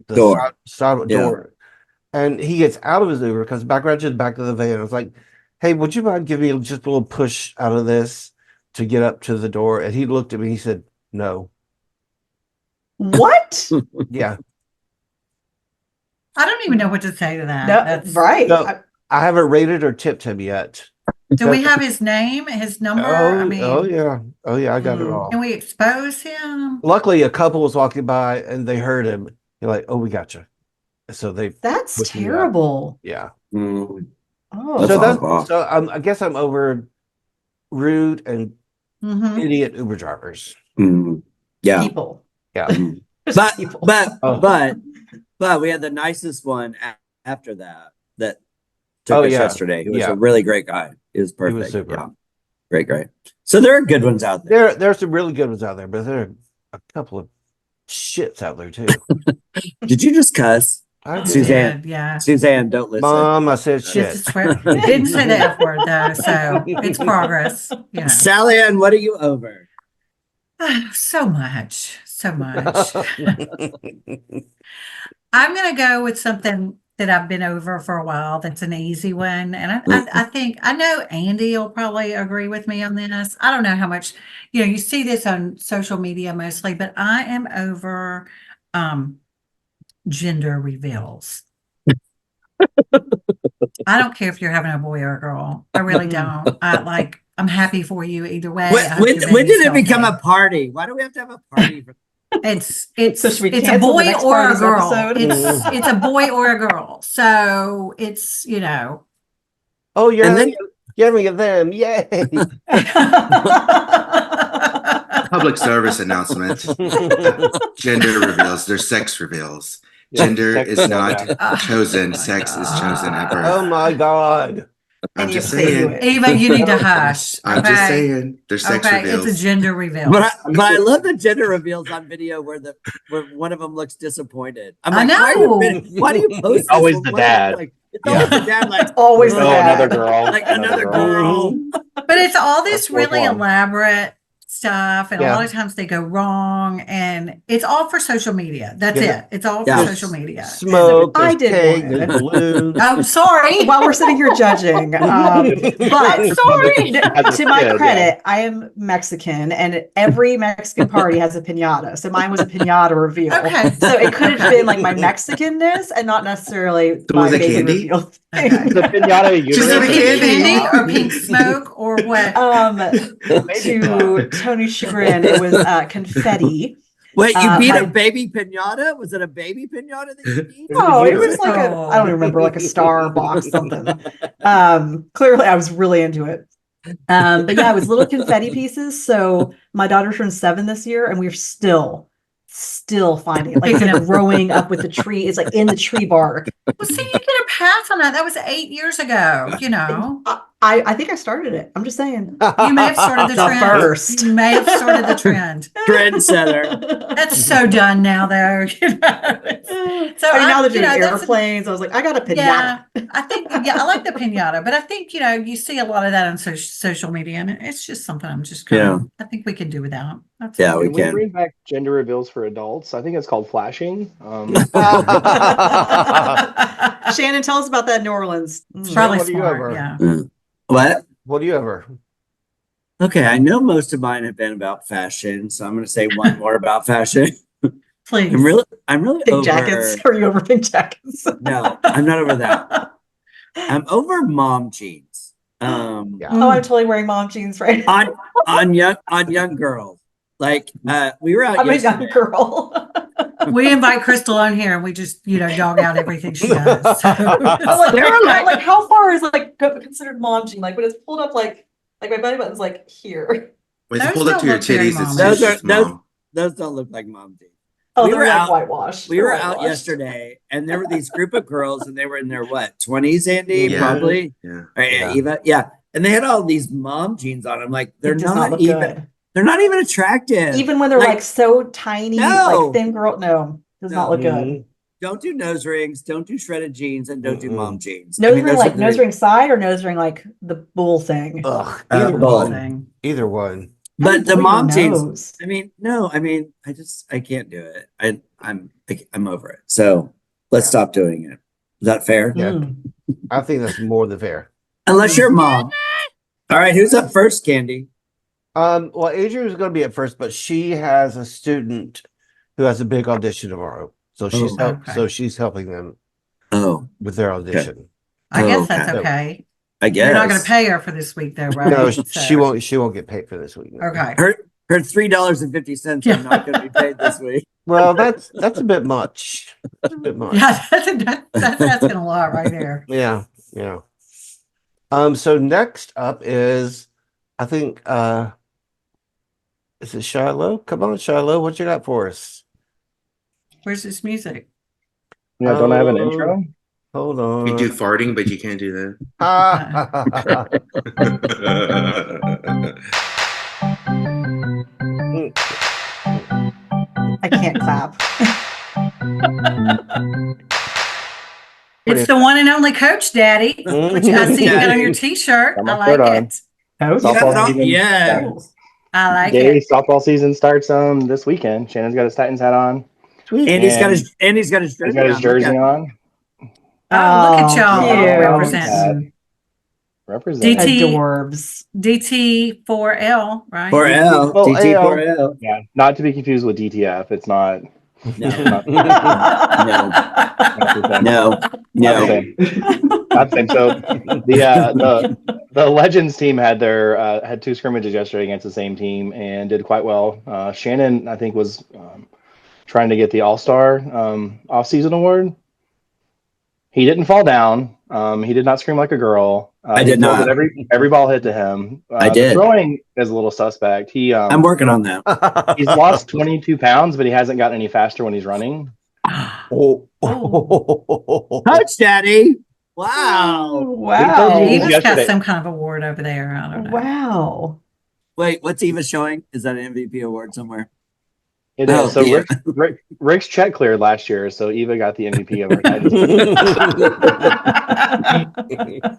Door. side Yeah. door. And he gets out of his Uber, comes back around to the back of the van. I was like, hey, would you mind giving me just a little push out of this to get up to the door? And he looked at me, he said, no. What? Yeah. I don't even know what to say to that. No, That's right. No. I haven't rated or tipped him yet. Do we have his name, his number? Oh, I mean, oh yeah. Oh yeah, I got it Mm. all. can we expose him? Luckily a couple was walking by and they heard him. They're like, oh, we got you. So they That's Push me out. terrible. yeah. Mm. Oh, So That's that's awful. so I guess I'm over rude and Mm-hmm. idiot Uber drivers. Mm. Yeah. people. Yeah. Just But people. but we had the nicest one after that took Oh, us yeah. yesterday. He was Yeah. a really great guy. He was perfect. super. Yeah. Great. So there are good ones out there. There's some really good ones out there, but there are a couple of shits out there too. Did you just cuss? I did. Suzanne. Yeah. Suzanne, don't listen. Mom, I said Just shit. to swear. Didn't say the F word though, so it's progress. You know. Sally Ann, what are you over? So much. I'm gonna go with something that I've been over for a while. That's an easy one, and I think I know Andy will probably agree with me on this. I don't know how much you see this on social media mostly, but I am over gender reveals. I don't care if you're having a boy or a girl. I really don't. I'm happy for you either way. I hope When your did baby's it become healthy. a party? Why do we have to have a party? It's So should we it's a cancel the boy next or a party's girl. episode? It's a boy or a girl. So it's Oh, you're And then- having a them. Yay. Public service announcement. Gender reveals, their sex reveals. Gender Sex is reveal, not yeah. chosen, sex is chosen at Oh birth. my God. I'm And you just have to do saying. it. Eva, you need to hush. I'm just okay? saying. They're sex Okay, reveals. it's a gender reveal. But I love the gender reveals on video where one of them looks disappointed. I'm I like, know. why do you post this? Always when the one of them, dad. like, it's always the dad, like, Always Oh, the dad. another girl. like another girl. But it's all this That's worth really one. elaborate stuff, and a Yeah. lot of times they go wrong, and it's all for social media. That's Yeah. it. It's all for Yeah. social media. Smoke, I there's did cake, one. there's balloons. I'm sorry. While we're sitting here judging, but sorry. As a to my kid, credit, I am Mexican, and every Mexican party has a piñata. So mine was a piñata reveal. Okay. So it could have been like my Mexicanness and not necessarily So my was it baby candy? reveal. Okay. The pinata She's uterus. having Pink candy. candy or pink smoke or what? To Tony's chagrin, it was confetti. Wait, you beat a my- baby pinata? Was it a baby pinata that you beat? No, it was like I don't even remember, like a star box something. Clearly I was really into it. But yeah, it was little confetti pieces. So my daughter turned 7 this year, and we're still finding it. Like it's growing up with the tree. It's like in the tree bark. Well, see, you get a pass on that. That was 8 years ago. I think I started it. I'm just saying. You may have started the The trend. first. You may have started the trend. Trendsetter. That's so done now, though. So I mean, now they're doing that's airplanes. I was like, I got a pinata. Yeah, I think I like the pinata, but I think you see a lot of that on social media, and it's just something I'm just kind of. I think we can do without. That's Yeah, all. we Can we can. bring back gender reveals for adults? I think it's called flashing. Shannon, tell us about that in New Orleans. Probably What do you smart. ever- Yeah. What? What do you ever? Okay, I know most of mine have been about fashion, so I'm going to say one more about fashion. Please. I'm really Pink over. jackets. Are you over pink jackets? No, I'm not over that. I'm over mom jeans. Yeah. Oh, I'm totally wearing mom jeans right now. on young girls. Like we were out I'm a young yesterday. girl. We invite Crystal on here and we just, dog out everything she does. So I'm like, They were like, how far is like considered mom jean? Like when it's pulled up, like my belly button's like here. When it's Those pulled up don't to your look very titties, it's mommy. too small. Those don't look like mom jeans. Oh, We they're were like out- whitewashed. We They're were out whitewashed. yesterday, and there were these group of girls, and they were in their what 20s, Andy, Yeah. probably. Yeah. Or, Eva, yeah. And they had all these mom jeans on. I'm like, they're It does not look even. good. They're not even attractive. Even when they're like so tiny, No. like thin girl. No, does not look good. Don't do nose rings. Don't do shredded jeans, and don't do mom jeans. Nose ring, those like are nose ring side or nose ring, like the bull thing. Ugh, Uh, either bull. one. Either one. But the Blow your mom jeans. nose. I can't do it. I'm over it. So let's stop doing it. Is that fair? Yeah. Mm. I think that's more than fair. Unless you're a mom. All right, who's up first, Candy? Well, Adrian was going to be at first, but she has a student who has a big audition tomorrow, so she's Oh. Okay. she's helping them Oh, with their audition. I guess that's Okay. okay. I guess You're not going to pay her for this week, though, right? No, So- she won't. She won't get paid for this week. no. Okay. her $3.50. I'm not going to be paid this week. Well, that's a bit much. That's a bit much. Yeah, that's asking a lot right there. Yeah, yeah. So next up is, I think, is it Shiloh? Come on, Shiloh, what you got for us? Where's this music? Yeah, don't I have an Oh. intro? Hold on. You do farting, but you can't do that. I can't clap. It's the one and only Coach Daddy, which I see you got on your T-shirt. Got I my like shirt on. it. Oh, Softball season. Yeah. I like Daily it. softball season starts this weekend. Shannon's got his Titans hat on. Sweet. Andy's got his jersey. He's got his jersey on. Oh, look at y'all cute. representing Represent. DT. Adorbs. DT4L, right? 4L. Oh, DT4L. Yeah, not to be confused with DTF. It's not. No. not No. Not the same. Not the same. So the Legends team had had two scrimmages yesterday against the same team and did quite well. Shannon, I think, was trying to get the All-Star off-season award. He didn't fall down. He did not scream like a girl. I did he throws not. it every ball hit to him. I did. The throwing is a little suspect. I'm working on that. He's lost 22 pounds, but he hasn't gotten any faster when he's running. Oh. Coach Daddy. Wow. Wow. He Eva's got yesterday. some kind of award over there. I don't know. Wow. Wait, what's Eva showing? Is that an MVP award somewhere? It Oh, is. So yeah. Rick's check cleared last year, so Eva got the MVP of our Titans.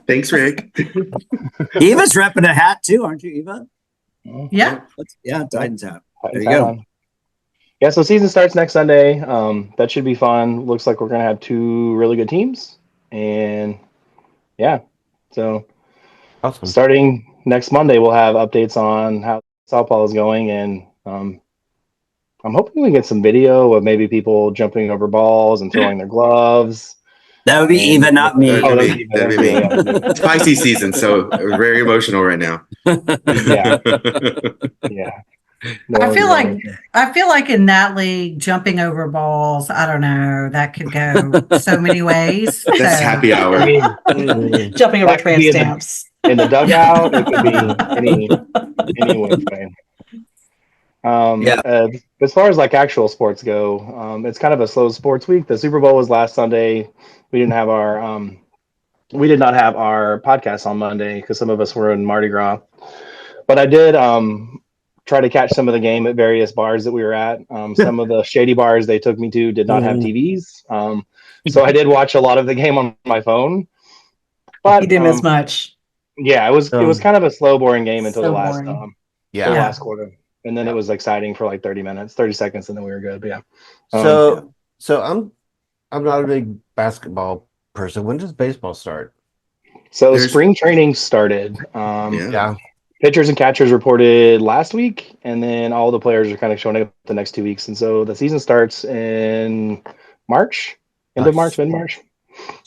Thanks, Rick. Eva's repping a hat too, aren't you, Eva? Yeah. Yeah, Titans hat. Titans There you hat go. on. Yeah, so season starts next Sunday. That should be fun. Looks like we're gonna have two really good teams, and yeah, so Awesome. starting next Monday, we'll have updates on how softball is going, and I'm hoping we get some video of maybe people jumping over balls and throwing their gloves. That would be Eva, not me. That'd be me. It's Pisces season, so we're very emotional right now. Yeah. Yeah. I feel like in that league, jumping over balls, I don't know, that could go so many ways. That's So- happy hour. I mean, Jumping over That could be tramp in the- stamps. in the dugout, it could be any which way. As far as like actual sports go, it's kind of a slow sports week. The Super Bowl was last Sunday. We did not have our podcast on Monday because some of us were in Mardi Gras. But I did try to catch some of the game at various bars that we were at. Some of the shady bars they took me to did not have TVs. So I did watch a lot of the game on my phone. But You didn't miss much. yeah, it was kind of a slow, boring game until So the last boring. the Yeah. last quarter. And then it was exciting for like 30 seconds, and then we were good. But yeah. So I'm not a big basketball person. When does baseball start? So There's- spring training started. Yeah. Pitchers and catchers reported last week, and then all the players are kind of showing up the next 2 weeks. And so the season starts in March, end of March, Nice. mid-March.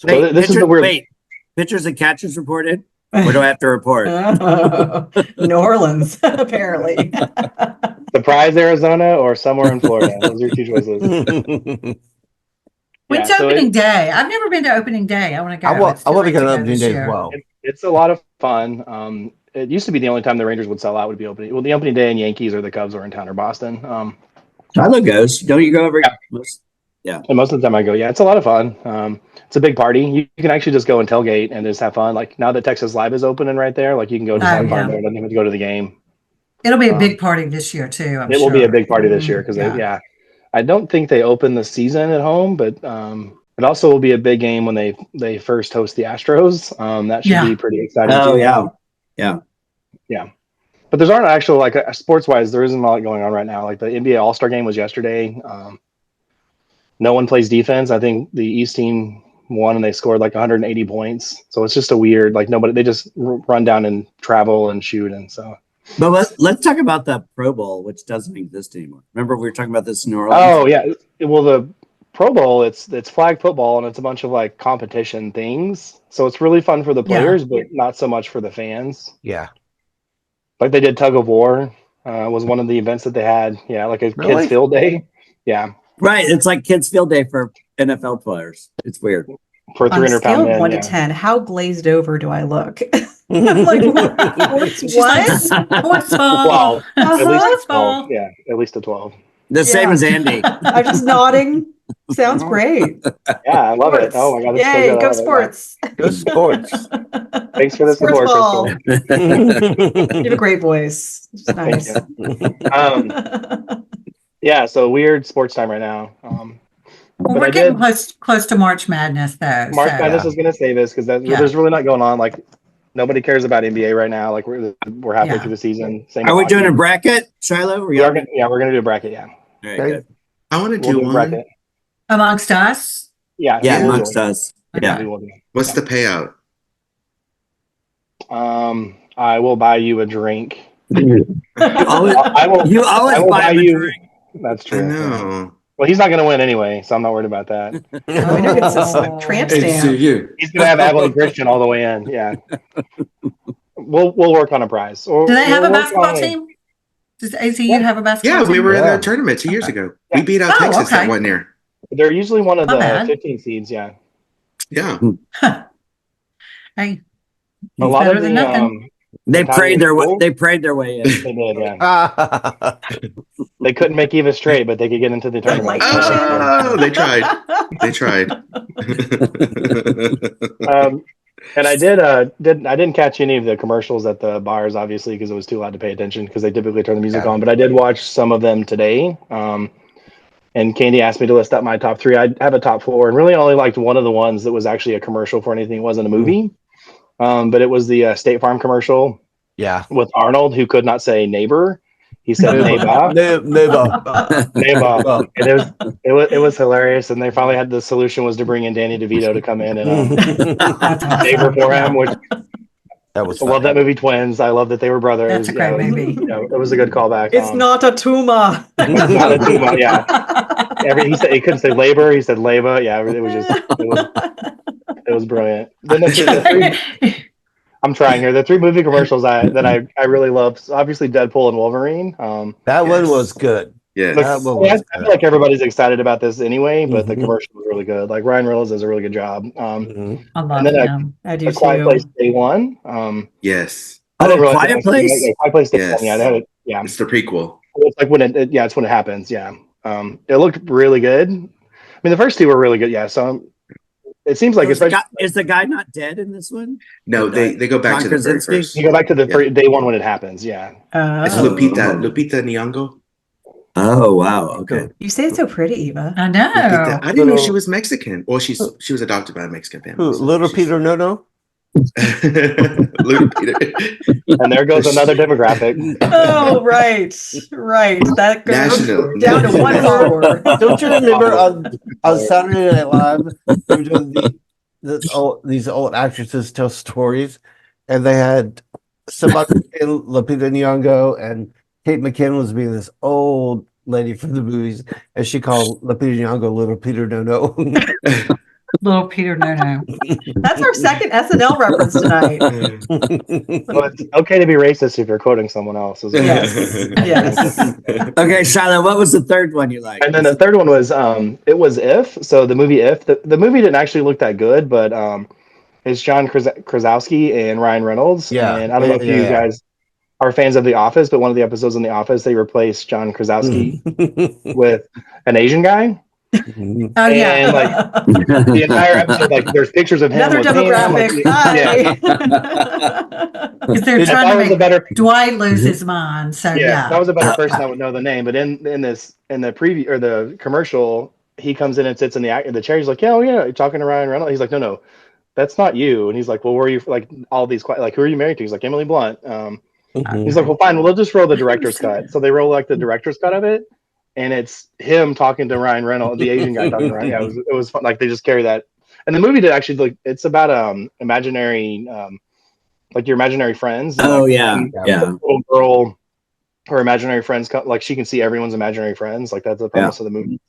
Wait, this is the weird. Wait, Pitchers and catchers reported. What do I have to report? New Orleans, apparently. Surprise, Arizona, or somewhere in Florida. Those are your two choices. When's Yeah, so opening day? I've never been to opening day. I want to go. I want It's too to late get an go opening this day as year. well. It's a lot of fun. It used to be the only time the Rangers would sell out would be opening. Well, the opening day and Yankees or the Cubs were in town or Boston. Shiloh goes. Don't you go every? And most of the time I go, yeah, it's a lot of fun. It's a big party. You can actually just go and tailgate and just have fun. Like now that Texas Live is open and right there, like you can go just have fun there. Don't even go to the game. It'll be a big party this year too. It will be a big party this year because Yeah. I don't think they open the season at home, but it also will be a big game when they first host the Astros. That should be pretty exciting. Oh too. yeah. But there's aren't actual like sports wise. There isn't a lot going on right now. Like the NBA All-Star game was yesterday. No one plays defense. I think the East team won and they scored like 180 points. So it's just a weird like nobody. They just run down and travel and shoot and so. But let's talk about the Pro Bowl, which doesn't exist anymore. Remember we were talking about this in New Orleans? Oh yeah. Well, the Pro Bowl it's flag football and it's a bunch of like competition things. So it's really fun for the players, but not so much for the fans. Yeah. Like they did tug of war. Was one of the events that they had. Yeah, like a kids field day. Yeah. Right. It's like kids field day for NFL players. It's weird. For 300-pound men. 1 to 10, how glazed over do I look? I'm like, what? What's 12. At least a 12. Ball. Yeah, at least a 12. The same as Andy. I'm just nodding. Sounds great. Yeah, I love it. Oh my god. It's so Yay, good. go sports. Go sports. Thanks for the Sports support, ball. Crystal. You have a great voice. It's nice. Yeah, so weird sports time right now. Well, we're getting close to March Madness though. March so. Madness is going to say this because there's really not going on. Like nobody cares about NBA right now. Like we're halfway through the season. Same Are we hockey. doing a bracket, Shiloh? We're going to do a bracket. Yeah. Very good. I want to do one. Bracket. Amongst us. Yeah. Yeah, we'll amongst do it. us. Yeah. Yeah. What's the payout? I will buy you a drink. You always I will buy him a you. drink. That's I true. know. Well, he's not going to win anyway, so I'm not worried about that. Oh, I know it's a tramp stamp. He's going to have Abilene Christian all the way in. Yeah. We'll work on a prize. Do they have a basketball team? Does ACU have a basketball Yeah, team? we were in the tournament 2 years ago. We beat out Texas that 1 year. They're usually one of Not the bad. 15 seeds. Yeah. Yeah. Hey, A lot better of than the nothing. They prayed their way. Cool. They prayed their way in. They did. Yeah. They couldn't make Eva straight, but they could get into the tournament. Oh, they tried. They tried. And I didn't catch any of the commercials at the bars, obviously, because it was too loud to pay attention because they typically turn the music on. But I did watch some of them today. And Candy asked me to list up my top 3. I have a top 4, and really only liked one of the ones that was actually a commercial for anything. It wasn't a movie, but it was the State Farm commercial. Yeah. With Arnold, who could not say neighbor. He said neighbor. Neighbor. And it was hilarious. And they finally had the solution was to bring in Danny DeVito to come in and neighbor for him, which that was I love that movie Twins. I love that they were brothers. That's a great movie. It was a good callback. It's not a tumor. It's not a tumor, yeah. He said he couldn't say labor, he said labor. Yeah, it was brilliant. Then I'm trying here. The 3 movie commercials that I really love. Obviously, Deadpool and Wolverine. That one was good. Yeah. That one was I feel like everybody's excited about this anyway, but the commercial was really good. Like Ryan Reynolds does a really good job. I love and then him. I do A Quiet too. Place Day One. Yes. I didn't realize Quiet Place? Quiet Place Day Yes. One. Yeah, they had it. Yeah, It's the prequel. it's like when it's when it happens. Yeah. It looked really good. I mean, the first 2 were really good. Yeah. So it seems like is the guy not dead in this one? No, they go back John to the very Krasinski? first. you go back to the day 1 when it happens. Yeah. It's Oh. Lupita Nyong'o. Oh wow. Okay. You say it so pretty, Eva. I know. Lupita. I didn't know she was Mexican. Well, she was adopted by a Mexican Who, family. Little Peter No. Little Peter. And there goes another demographic. Oh, right. That goes National. down to 1 follower. Don't you remember on Saturday Night Live, they were doing these old actresses tell stories, and they had somebody in Lupita Nyong'o, and Kate McKinnon was being this old lady from the movies, and she called Lupita Nyong'o Little Peter No. Little Peter no. That's our second SNL reference tonight. Well, it's okay to be racist if you're quoting someone else. As well. Yes. Yes. Okay, Shiloh, what was the third one you liked? And then the third one was it was If. So the movie If. The movie didn't actually look that good, but it's John Krasinski and Ryan Reynolds. Yeah. And I don't know if you guys are fans of The Office, but one of the episodes in The Office, they replaced John Krasinski with an Asian guy. Oh yeah. And like the entire episode, like there's pictures of him. Another with him, demographic. like, Hi. Because they're If trying I to was a make better, Dwight lose his mind. So yeah, if I yeah. was a better person, I would know the name. But in the preview or the commercial, he comes in and sits in the chair. He's like, yeah, oh yeah, you're talking to Ryan Reynolds. He's like, no, that's not you. And he's like, well, where are you? Like all these, like, who are you married to? He's like, Emily Blunt. He's like, well, fine, we'll just roll the director's cut. So they roll like the director's cut of it, and it's him talking to Ryan Reynolds, the Asian guy talking to Ryan. Yeah, it was fun. Like they just carry that. And the movie did actually like it's about imaginary like your imaginary friends. Oh like, yeah. the little girl, her imaginary friends like she can see everyone's imaginary friends. Like that's the premise of the movie.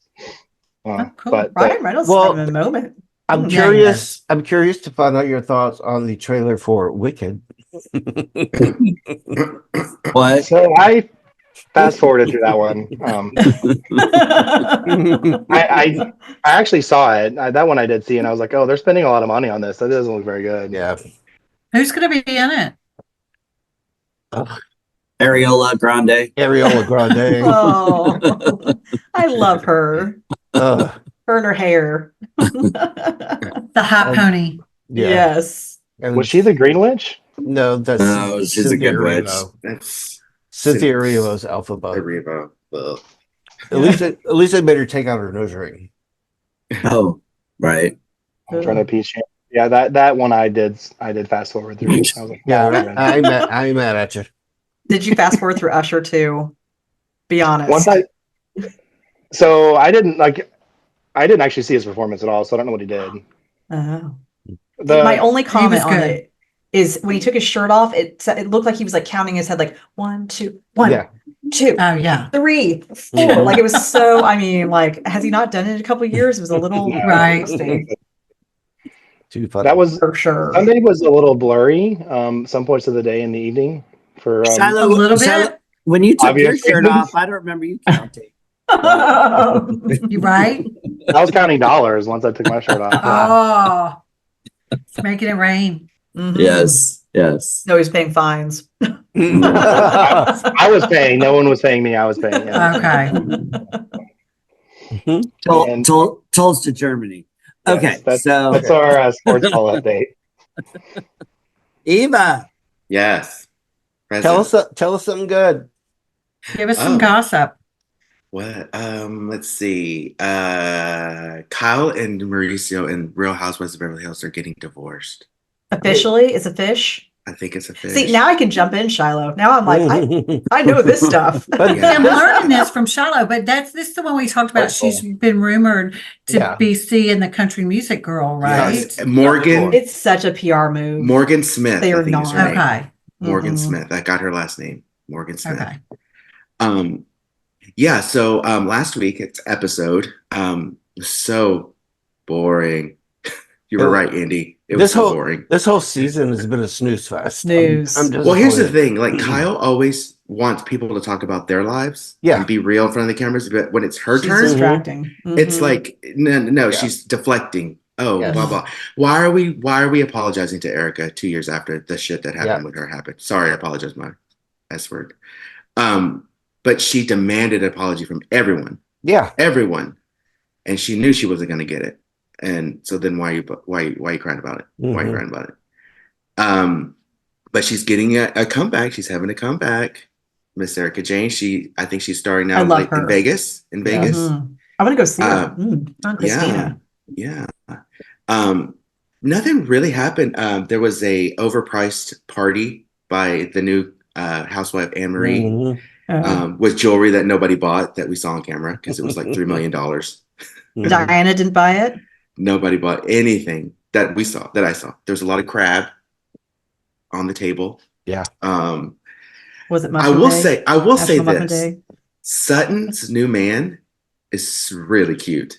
Oh, cool. But Ryan Reynolds Well, having a moment. I'm Yeah, curious. I'm curious to find out your thoughts on the trailer for Wicked. What? so I fast forwarded through that one. I actually saw it. That one I did see, and I was like, oh, they're spending a lot of money on this. That doesn't look very good. Yeah. Who's going to be in it? Ariola Grande. Ariola Grande. Oh, I love her. Uh, Her and her hair. The hot pony. yeah. Yes. And Was she the Green Witch? No, that's No, she's a good witch. Erivo. That's Cynthia Erivo's alpha bug. Arriba. Well, At least they made her take out her nose ring. Oh, right. I'm trying to piece. Yeah, that one I did fast forward through. I was like, Yeah, oh, man. I ain't mad at you. Did you fast forward through Usher too? Be honest. So I didn't actually see his performance at all, so I don't know what he did. Oh. My only comment on good. it is when he took his shirt off, it looked like he was like counting his head, like 1, 2, 1, Yeah. 2, Oh yeah. 3, 4. Like it was so. I mean, like, has he not done it in a couple of years? It was a little Right. interesting, Too funny. That was for sure. Sunday was a little blurry. Some points of the day in the evening for Shiloh, A little bit. Shiloh, when you took your Obviously. shirt off, I don't remember you counting. You right? I was counting dollars once I took my shirt off. Oh, it's making it rain. Mhm. Yes. No, he's paying fines. I was paying. No one was paying me. I was paying. Yeah. Okay. Tolls to Germany. Yes, Okay, that's so our sports ball update. Eva, yes. Tell us something good. Give us some Oh. gossip. What? Let's see. Kyle and Mauricio in Real Housewives of Beverly Hills are getting divorced. Officially, it's a fish. I think it's a fish. See, now I can jump in, Shiloh. Now I'm like, I know this stuff. But Yeah. I'm learning this from Shiloh, but this is the one we talked about. She's been rumored to Yeah. be seeing the country music girl, right? Yes. Morgan It's such a PR move. Morgan Smith. They I are think is not. her name. Okay. Morgan Mhm. Smith. I got her last name. Morgan Smith. Okay. Yeah, so last week it's episode was so boring. You were right, Andy. It was so boring. This whole season has been a snooze fest. Snooze. I'm Well, here's the disappointed. thing. Like Kyle always wants people to talk about their lives Yeah. and be real in front of the cameras, but when it's her She's turn, distracting. it's Mhm. like no, Yeah. she's deflecting. Oh, Yes. blah blah. Why are we apologizing to Erica 2 years after the shit that happened with her happened? Sorry, I apologize, my S word. But she demanded an apology from everyone. Yeah. Everyone. And she knew she wasn't gonna get it. And so then why are you crying about it? Why are you crying about it? But she's getting a comeback. She's having a comeback. Miss Erica Jane. I think she's starring now I love in her. Vegas. In Vegas. Mhm. I'm gonna go see her. On Christina. Yeah. Nothing really happened. There was a overpriced party by the new housewife Anne Marie Mhm. with jewelry that nobody bought that we saw on camera because it was like $3 million. Diana didn't buy it. Nobody bought anything that I saw. There was a lot of crab on the table. Yeah. Was it I will Day? say National Muffin this. Day? Sutton's new man is really cute.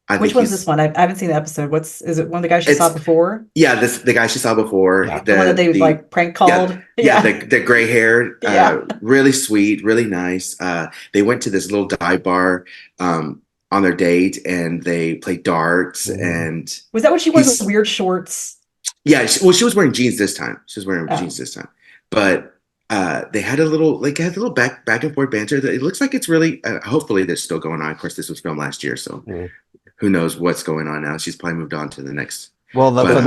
I Which think one's he's this one? I haven't seen the episode. Is it one of the guys she saw It's- before? yeah, the guy she saw before. Yeah. The one that they like prank called? Yeah, the gray hair, Yeah. really sweet, really nice. They went to this little dive bar on their date, and they played darts. And Was that when she wore He's- the weird shorts? yeah, she was wearing jeans this time. She was wearing Oh. jeans this time, but they had a little back and forth banter. It looks like it's really. Hopefully, they're still going on. Of course, this was filmed last year, so who knows what's going on now? She's probably moved on to the next. Well, the But-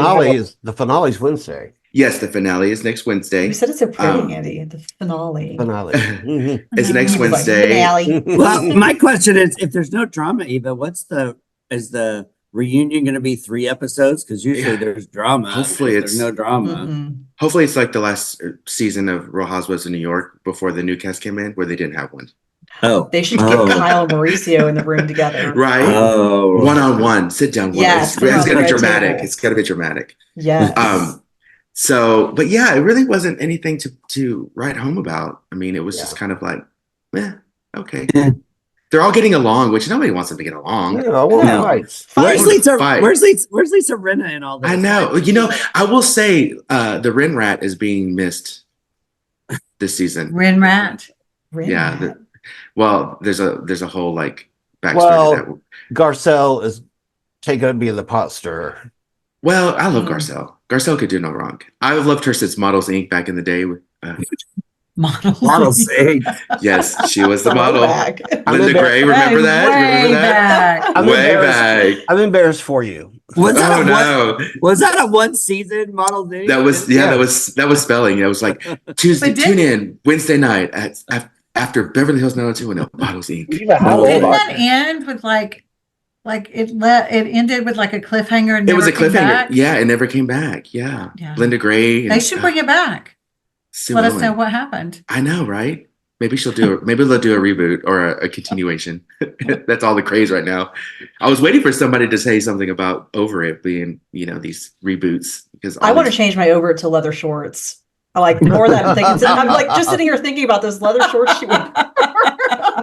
finale's Wednesday. Yes, the finale is next Wednesday. You said it so pretty, Um, Andy. The finale. Finale. Mhm. It's next He was like, Wednesday. finale. Well, my question is, if there's no drama, Eva, is the reunion going to be 3 episodes? Because usually there's drama. Hopefully If there's it's- no drama. Mm-mm. Hopefully, it's like the last season of Real Housewives of New York before the new cast came in, where they didn't have one. Oh, They should get Kyle and Mauricio in the room together. Right? Oh, One on one, sit down. Yes, It's put 'em on gonna the be red dramatic. table. It's gonna be dramatic. Yes. So, but yeah, it really wasn't anything to write home about. I mean, it was just kind of like, okay. Yeah. They're all getting along, which nobody wants them to get along. Yeah, well, No. fights. Where's Fight. Lisa? Fight. Where's Lisa Rinna in all this? I know. You know, I will say the Ren Rat is being missed this season. Ren Rat. Yeah. Well, there's a whole like backstory Well, to that. Garcelle is going to be the pot stirrer. Well, I love Mm. Garcelle. Garcelle could do no wrong. I've loved her since Models Inc. back in the day. Model say. Yes, she was the model. Throwback. Linda Gray, remember that? Remember that? Back. I'm Way embarrassed. back. I'm embarrassed for you. Was that Oh a no, was that a 1 season Model Day? that was that was spelling. It was like Tuesday. But did- Tune in Wednesday night after Beverly Hills 90210 Models Inc. Eva, how old Didn't are that end with like it ended with like a cliffhanger and It was a never came cliffhanger. back? Yeah, it never came back. Yeah, Yeah. Linda Gray. They should bring it back. Sue Let us Ellen. know what happened. I know, right? Maybe she'll do. Maybe they'll do a reboot or a continuation. That's all the craze right now. I was waiting for somebody to say something about Over It being, these reboots because I want to change my over to leather shorts. I like the more that I'm thinking. I'm like just sitting here thinking about those leather shorts she would.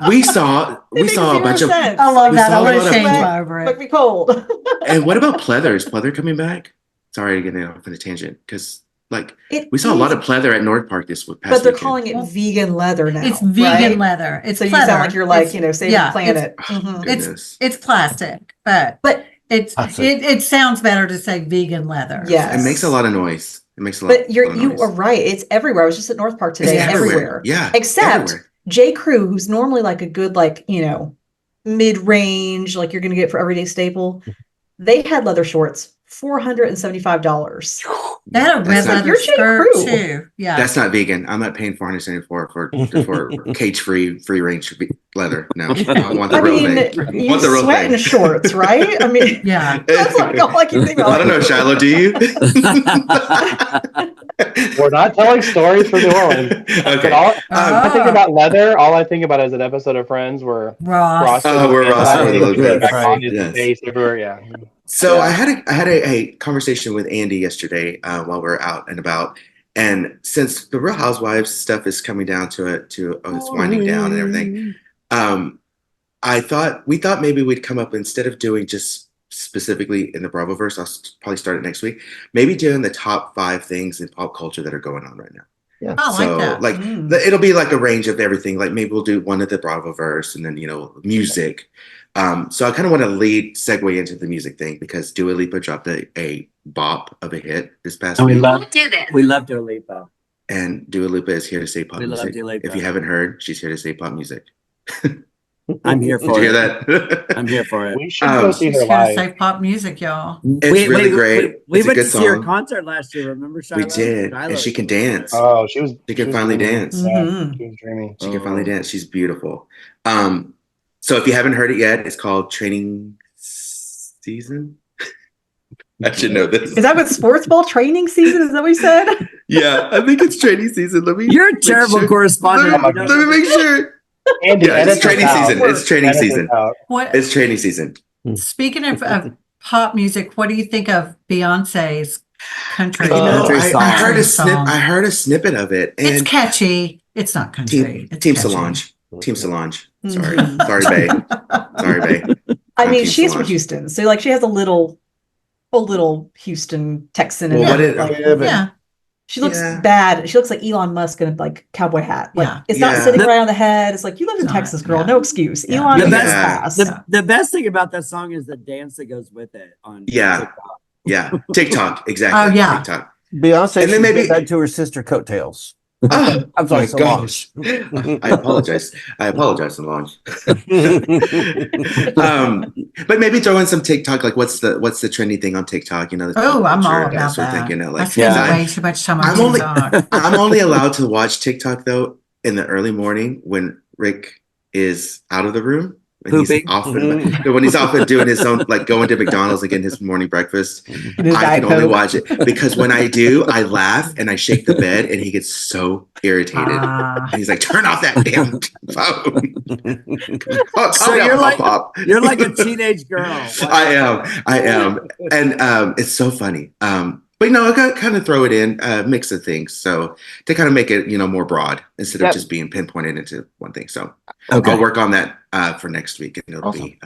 We saw a bunch of. I love We that. saw I a want lot to of- change Make- my over Make it. me cold. And what about pleather? Is pleather coming back? Sorry, getting off on a tangent because we saw a lot of pleather at North Park this past But they're weekend. calling it vegan leather now. It's vegan right? leather. It's So you pleather. sound like you're like, It's- saving yeah, the planet. Oh, Mhm. goodness. It's plastic, but it's Plastic. it sounds better to say vegan leather. Yes. It makes a lot of noise. It makes a lot. But lot of you noise. are right. It's everywhere. I was just at North Park today. It's Everywhere. Yeah. Except everywhere. J. Crew, who's normally like a good, mid-range, like you're going to get for everyday staple. They had leather shorts, $475. They had a red That's not- leather You're J. skirt Crew. too. Yeah. That's not vegan. I'm not paying $474 for cage-free, free-range leather. No, I want the I real mean, thing. you Want the real sweat in thing. shorts, right? I mean, yeah. that's like all I can think about. I don't know, Shiloh. Do you? We're not telling stories from New Orleans. But Okay. all, Ah. I think about leather. All I think about is an episode of Friends where Ross. Oh, we're Ross and with the little bit. back on Right, his yes. face everywhere. Yeah. So Yeah. I had a conversation with Andy yesterday while we were out and about, and since the Real Housewives stuff is coming down to it's winding down and everything, we thought maybe we'd come up instead of doing just specifically in the Bravoverse. I'll probably start it next week. Maybe doing the top 5 things in pop culture that are going on right now. Yeah. I like that. Like Mm. it'll be like a range of everything. Like maybe we'll do one of the Bravoverse and then music. So I kind of want to segue into the music thing because Dua Lipa dropped a bop of a hit this past And we week, love Dua Lipa. and Dua Lipa is here to say pop We love music. Dua Lipa. If you haven't heard, she's here to say pop music. I'm here Did for you hear it. that? I'm here for it. We should go see She's her gonna live. say pop music, y'all. It's really great. We It's a went good to see her song. concert last year. Remember, Shiloh? We did, and Shiloh. she can dance. Oh, she was. She can was finally dreamy. dance. Yeah, Mhm. she was dreamy. She can finally dance. She's beautiful. So if you haven't heard it yet, it's called Training Season. I should know this. Is that what sports ball training season? Is that what you said? Yeah, I think it's training season. Let me. You're a make terrible sure. correspondent. Let me make sure. Andy, Yeah, it's edit this training out. season. It's training Edit this season. out. What It's training season. speaking of pop music, what do you think of Beyonce's country? Country I song. heard a Song. snip. I heard a snippet of it, It's and catchy. It's not country. Team It's catchy. Solange. Team Solange. Sorry, Mhm. sorry, Bay. Sorry, Bay. I mean, Team she's from Solange. Houston, so like she has a little Houston Texan in Well, what her. it- Like, Yeah, but Yeah. she looks Yeah. bad. She looks like Elon Musk in a like cowboy hat. Like Yeah. it's not Yeah. sitting right on the head. It's like you lived in It's not, Texas, girl. yeah. No excuse. Yeah. Elon The needs best- his Yeah. pass. The best thing about that song is the dance that goes with it on Yeah. TikTok. Yeah. TikTok. Exactly. Oh, yeah. TikTok. Beyonce And then should maybe- give that to her sister Coattails. Oh, I'm sorry, my Solange. gosh. I apologize. Solange. But maybe throw in some TikTok. Like, what's the trendy thing on TikTok? You know, the Oh, I'm all culture, about sort of that. thing, you know, I like spend Yeah. way too much time on I'm only- TikTok. I'm only allowed to watch TikTok though in the early morning when Rick is out of the room. When he's Pooping. off when he's off and doing his own, like going to McDonald's and getting his morning breakfast. And his I Diet can only Coke. watch it because when I do, I laugh and I shake the bed and he gets so irritated. Ah. And he's like, turn off that damn phone. Oh, So calm down, you're like- Pop. You're like a teenage girl. I am. And it's so funny. But I got kind of throw it in, mix of things. So to kind of make it, more broad instead of Yep. just being pinpointed into one thing. So Okay. I'll work on that for next week and it'll Awesome. be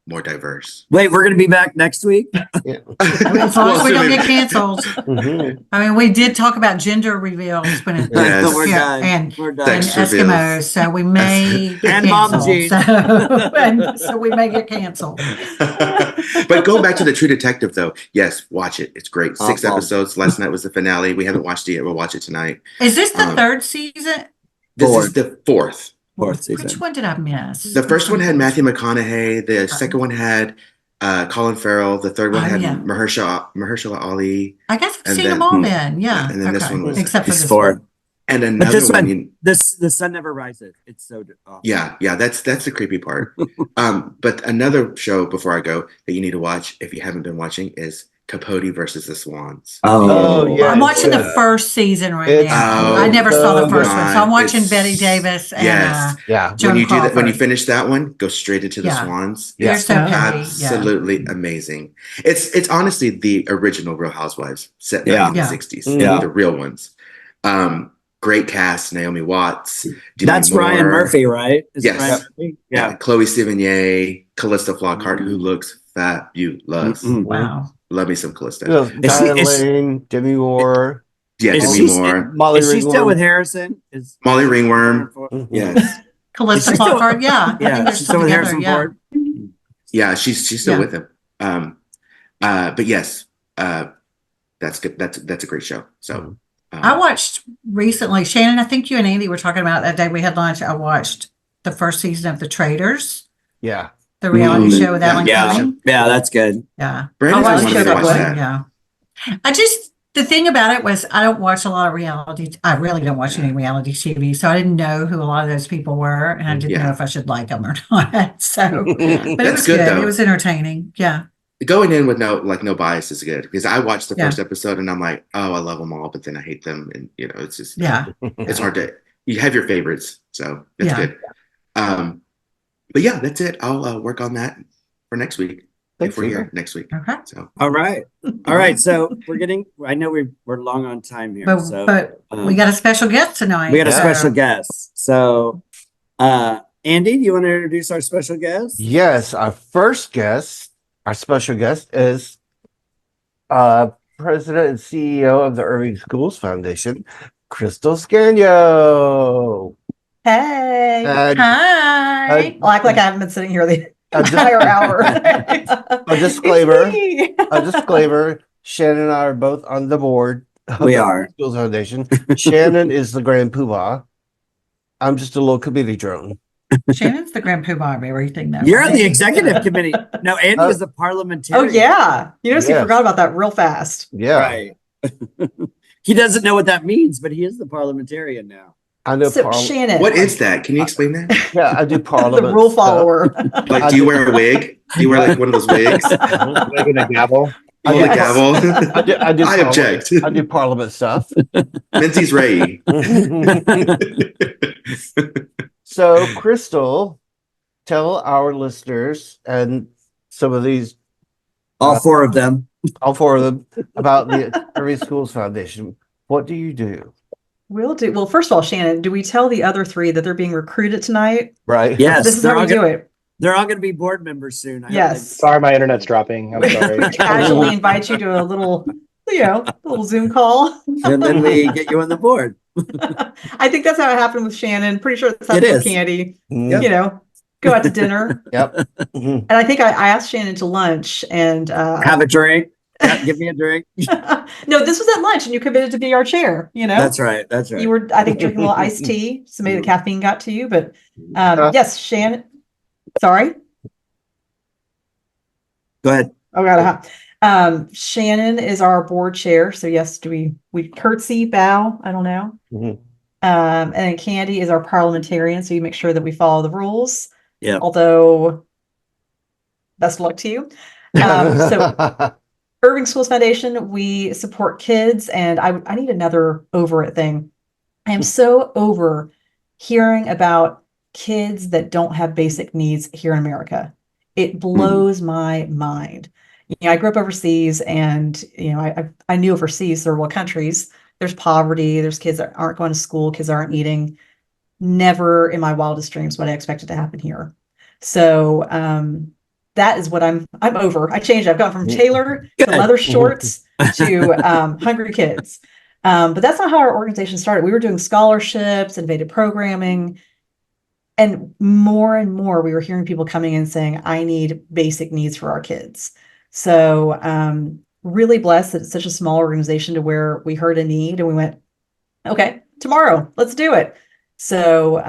more diverse. Wait, we're gonna be back next week. As long as we don't get canceled. Mhm. I mean, we did talk about gender reveals when it Yes. We're yeah, done. and We're done. and Sex Eskimos, reveals. so we may get And Mom canceled. Jean. So we may get canceled. But going back to the True Detective, though, yes, watch it. It's great. 6 Awesome. episodes. Last night was the finale. We haven't watched it yet. We'll watch it tonight. Is this the Um, third season? This Fourth. is the fourth. Fourth Which season. one did I miss? The first one had Matthew McConaughey. The second one had Colin Farrell. The third one Oh, had yeah. Mahershala Ali. I guess I've and seen then- them all then. Yeah. and then this one was- except for It's this four. one. And But another this one. one, the sun never rises. It's so awesome. Yeah, that's the creepy part. But another show before I go that you need to watch if you haven't been watching is Capote versus the Swans. Oh, yeah. I'm watching the Yeah. first season right It's now. Oh, I never saw the first one, so I'm God, watching it's- Betty Davis and Yes. Yeah. Joan When you do that, when you Crawford. finish that one, go straight into the Yeah. Swans. They're Yeah. so pretty. Yeah. Absolutely amazing. It's honestly the original Real Housewives set back Yeah. in the Yeah. 60s. Yeah. The real ones. Great cast, Naomi Watts. Demi That's Ryan Moore. Murphy, right? Is it Yes. Ryan Murphy? Yeah. Chloe Sevigny, Callista Flockhart, who looks fabulous. Mm-mm. Wow. Love me some Callista. You know, Is she- Diane is- Lane, Demi Moore, Yeah, Is Demi she Moore. Molly Is she still Ringwald. with Harrison? Is Molly Ringworm. Mhm. Yes. Calista Is she still- Flockhart, yeah. I think Yeah, they're she's still with together, Harrison yeah. Ford. Yeah, she's still Yeah. with him. But yes, that's good. That's a great show. So I watched recently, Shannon, I think you and Andy were talking about that day we had lunch. I watched the first season of The Traders, Yeah. the reality show with Alan Yeah, Cumming. yeah, that's good. Yeah. Brandon I watched wanted it to watch that way, that. yeah. The thing about it was I don't watch a lot of reality. I really don't watch any reality TV. So I didn't know who a lot of those people were. And I didn't Yeah. know if I should like them or not. So, but it That's was good, good. though. It was entertaining. Yeah. Going in with no bias is good because I watched the Yeah. first episode and I'm like, oh, I love them all, but then I hate them, and it's just Yeah. it's hard to you have your favorites, so that's Yeah. good. But yeah, that's it. I'll work on that for next week if we're here next week. Okay. So All right. All right. So I know we're long on time here. But, So but we got a special guest tonight. we got a so- special guest. So Andy, do you want to introduce our special guest? Yes, our special guest is President and CEO of the Irving Schools Foundation, Crystal Scanio. Hey. And Hi. I'll act like I haven't been sitting here the a, dis- entire hour. a disclaimer. It's me. a disclaimer. Shannon and I are both on the board of We the are. Irving Schools Foundation. Shannon is the grand poobah. I'm just a little committee drone. Shannon's the grand poobah of everything, though. You're on the right? executive committee. No, Andy is the Oh, parliamentarian. yeah. You notice he Yes. forgot about that real fast. Yeah, Right. He doesn't know what that means, but he is the parliamentarian now. I know. So, Shannon. what is that? Can you explain that? Yeah, I do parliament. the rule stuff. follower? Like, do you wear a wig? Do you wear like one of those wigs? Making a gavel. Oh, the I gavel. do I parliament- object. I do parliament stuff. Menzies Ray. So, Crystal, tell our listeners and some of these, All four of them. all four of them, about the Irving Schools Foundation. What do you do? We'll do. Well, first of all, Shannon, do we tell the other three that they're being recruited tonight? Right? Yes. This is they're how we all do gonna- it. They're all going to be board members soon. I hope Yes. Sorry, my internet's dropping. I'm sorry. Casually invite you to a little, little Zoom call. and then we get you on the board. I think that's how it happened with Shannon. Pretty sure that's happened It with is. Candy. Yep. Go out to dinner. Yep. Mhm. And I think I asked Shannon to lunch and Have a drink. Give me a drink. no, this was at lunch and you committed to be our chair, That's right. That's right. You were, I think, drinking a little iced tea, so maybe the caffeine got to you. But yes, Shannon. Sorry. Go ahead. Oh God. Shannon is our board chair. So yes, do we curtsy, bow? I don't know. Mhm. And then Candy is our parliamentarian, so you make sure that we follow the rules. Yeah. Although, best of luck to you. So Irving Schools Foundation, we support kids, and I need another over it thing. I am so over hearing about kids that don't have basic needs here in America. It blows my mind. I grew up overseas, and I knew overseas third world countries. There's poverty. There's kids that aren't going to school. Kids aren't eating. Never in my wildest dreams would I expected to happen here. So that is what I'm over. I changed. I've gone from tailor to leather shorts to hungry kids. But that's not how our organization started. We were doing scholarships, innovative programming, and more we were hearing people coming in saying, I need basic needs for our kids. So really blessed that it's such a small organization to where we heard a need and we went, okay, tomorrow, let's do it. So,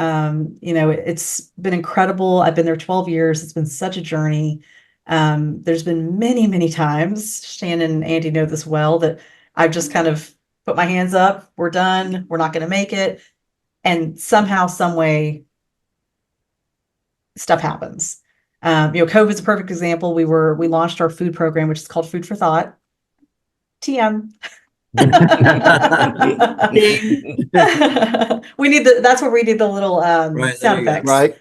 it's been incredible. I've been there 12 years. It's been such a journey. There's been many, many times, Shannon and Andy know this well, that I've just kind of put my hands up. We're done. We're not going to make it. And somehow, some way, stuff happens. COVID's a perfect example. We launched our food program, which is called Food for Thought. TM. That's where we need the little sound effects. Right.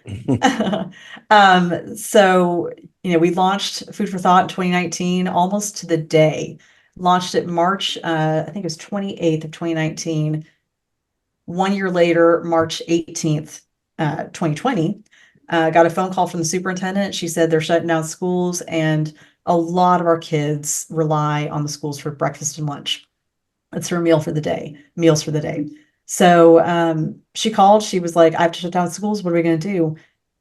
So we launched Food for Thought in 2019, almost to the day. Launched it March, I think it was 28th of 2019. 1 year later, March 18th, 2020, got a phone call from the superintendent. She said they're shutting down schools, and a lot of our kids rely on the schools for breakfast and lunch. It's her meals for the day. So she called. She was like, I have to shut down schools. What are we going to do?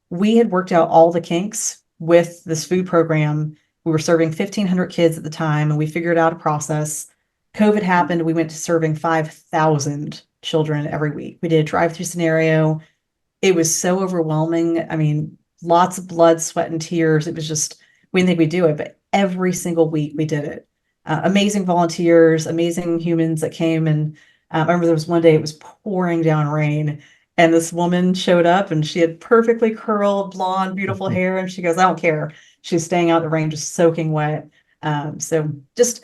We had worked out all the kinks with this food program. We were serving 1,500 kids at the time, and we figured out a process. COVID happened. We went to serving 5,000 children every week. We did a drive-through scenario. It was so overwhelming. I mean, lots of blood, sweat, and tears. It was just, we didn't think we'd do it, but every single week we did it. Amazing volunteers, amazing humans that came. And I remember there was one day it was pouring down rain, and this woman showed up, and she had perfectly curled, blonde, beautiful hair. And she goes, I don't care. She's staying out in the rain, just soaking wet. So just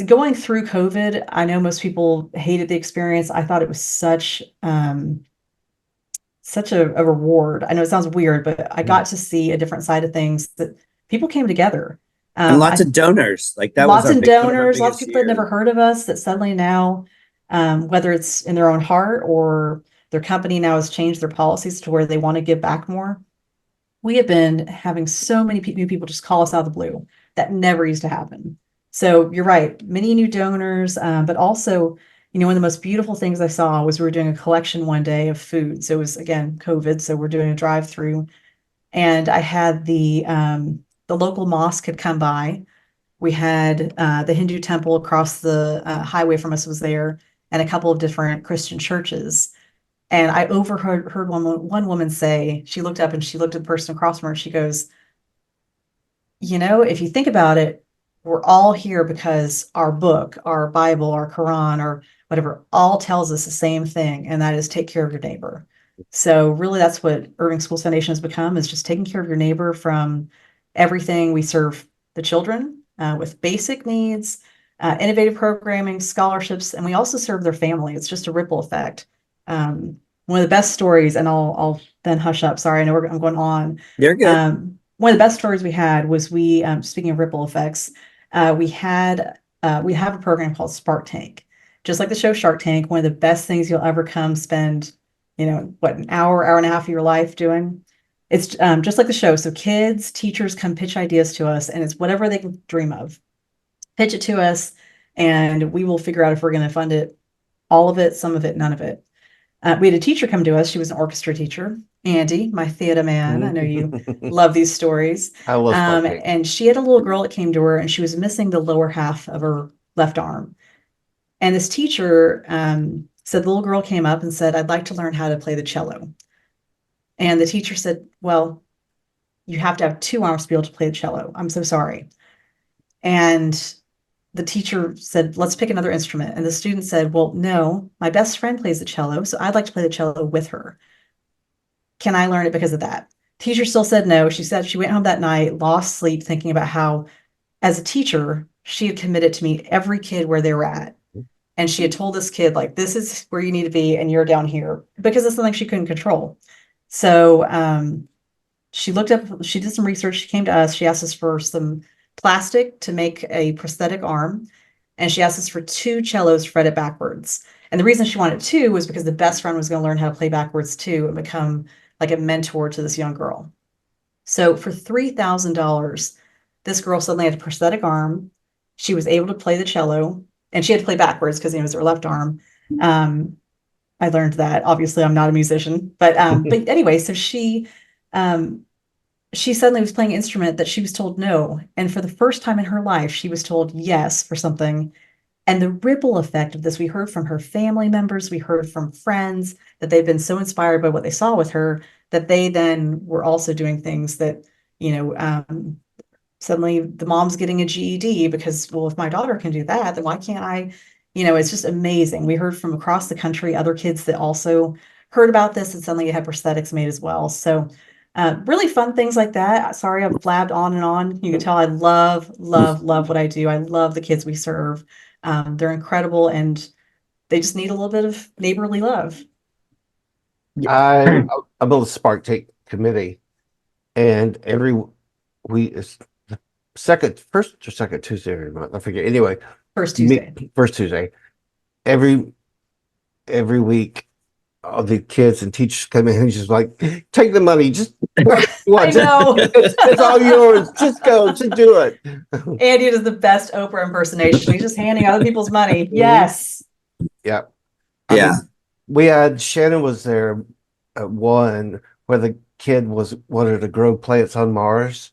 going through COVID, I know most people hated the experience. I thought it was such a reward. I know it sounds weird, but I got to see a different side of things, that people came together. And lots of donors. Like that lots was of donors, lots of people that never heard of us, that suddenly now, whether it's in their own heart or their company now has changed their policies to where they want to give back more. We have been having so many new people just call us out of the blue. That never used to happen. So you're right, many new donors, but also, one of the most beautiful things I saw was we were doing a collection one day of food. So it was, again, COVID. So we're doing a drive-through, and I had the local mosque had come by. We had the Hindu temple across the highway from us was there, and a couple of different Christian churches. And I overheard one woman say, she looked up and she looked at the person across from her. She goes, if you think about it, we're all here because our book, our Bible, our Quran, or whatever, all tells us the same thing, and that is take care of your neighbor. So really, that's what Irving Schools Foundation has become, is just taking care of your neighbor from everything. We serve the children with basic needs, innovative programming, scholarships, and we also serve their family. It's just a ripple effect. One of the best stories, and I'll then hush up. Sorry, I know I'm going on. You're good. One of the best stories we had was speaking of ripple effects, we have a program called Spark Tank. Just like the show Shark Tank, one of the best things you'll ever come spend, an hour and a half of your life doing. It's just like the show. So kids, teachers come pitch ideas to us, and it's whatever they can dream of. Pitch it to us, and we will figure out if we're going to fund it, all of it, some of it, none of it. We had a teacher come to us. She was an orchestra teacher, Andy, my theater man. I know you love these stories. I love sparkling. And she had a little girl that came to her, and she was missing the lower half of her left arm. And this teacher said the little girl came up and said, "I'd like to learn how to play the cello." And the teacher said, "Well, you have to have two arms to be able to play the cello. I'm so sorry." And the teacher said, "Let's pick another instrument." And the student said, "Well, no, my best friend plays the cello, so I'd like to play the cello with her. Can I learn it because of that?" Teacher still said no. She said she went home that night, lost sleep, thinking about how, as a teacher, she had committed to meet every kid where they were at. And she had told this kid, like, this is where you need to be, and you're down here, because it's something she couldn't control. So she looked up, she did some research. She came to us. She asked us for some plastic to make a prosthetic arm. And she asked us for two cellos fretted backwards. And the reason she wanted two was because the best friend was going to learn how to play backwards too and become like a mentor to this young girl. So for $3,000, this girl suddenly had a prosthetic arm. She was able to play the cello, and she had to play backwards because it was her left arm. I learned that. Obviously, I'm not a musician, but anyway, so she suddenly was playing an instrument that she was told no. And for the first time in her life, she was told yes for something. And the ripple effect of this, we heard from her family members, we heard from friends that they've been so inspired by what they saw with her that they then were also doing things that, suddenly the mom's getting a GED because, well, if my daughter can do that, then why can't I? It's just amazing. We heard from across the country, other kids that also heard about this and suddenly had prosthetics made as well. So really fun things like that. Sorry, I've blabbed on and on. You can tell I love what I do. I love the kids we serve. They're incredible, and they just need a little bit of neighborly love. I'm on the Spark Take committee, and every week is the first or second Tuesday every month. I forget. Anyway, First Tuesday. First Tuesday. Every week, all the kids and teachers come in and just like, take the money, just I know. it's all yours. Just go, just do it. Andy does the best Oprah impersonation. He's just handing other people's money. Yes. Yeah. Yeah. We had Shannon was there at one where the kid wanted to grow plants on Mars.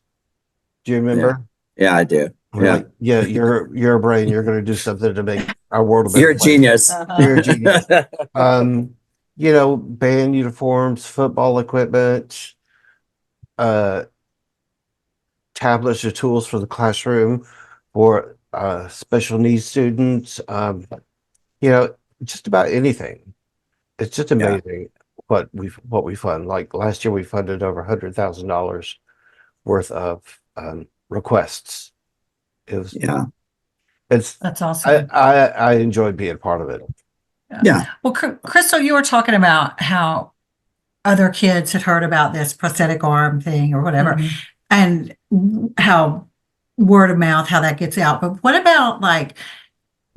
Do you remember? Yeah, I do. We're Yeah. like, yeah, you're a brain. You're going to do something to make our world a better You're a place. genius. You're a genius. Band uniforms, football equipment, tablets or tools for the classroom for special needs students. Just about anything. It's just amazing what we fund. Like last year, we funded over $100,000 worth of requests. That's awesome. I enjoyed being part of it. Yeah. Well, Crystal, you were talking about how other kids had heard about this prosthetic arm thing or whatever, and how word of mouth, how that gets out. But what about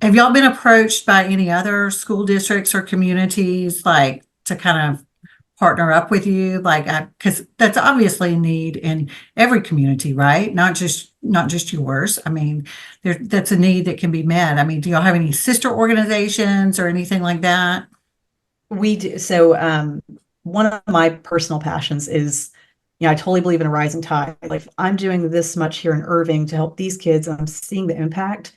have y'all been approached by any other school districts or communities to kind of partner up with you? Because that's obviously a need in every community, right? Not just yours. I mean, that's a need that can be met. I mean, do y'all have any sister organizations or anything like that? We do. So one of my personal passions is, I totally believe in a rising tide. Like, I'm doing this much here in Irving to help these kids, and I'm seeing the impact.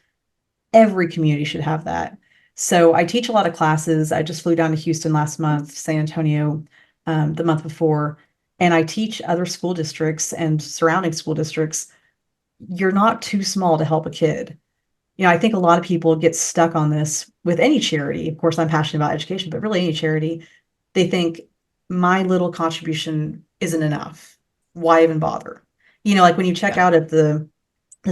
Every community should have that. So I teach a lot of classes. I just flew down to Houston last month, San Antonio the month before, and I teach other school districts and surrounding school districts. You're not too small to help a kid. I think a lot of people get stuck on this with any charity. Of course, I'm passionate about education, but really any charity, they think my little contribution isn't enough. Why even bother? Like when you check out at the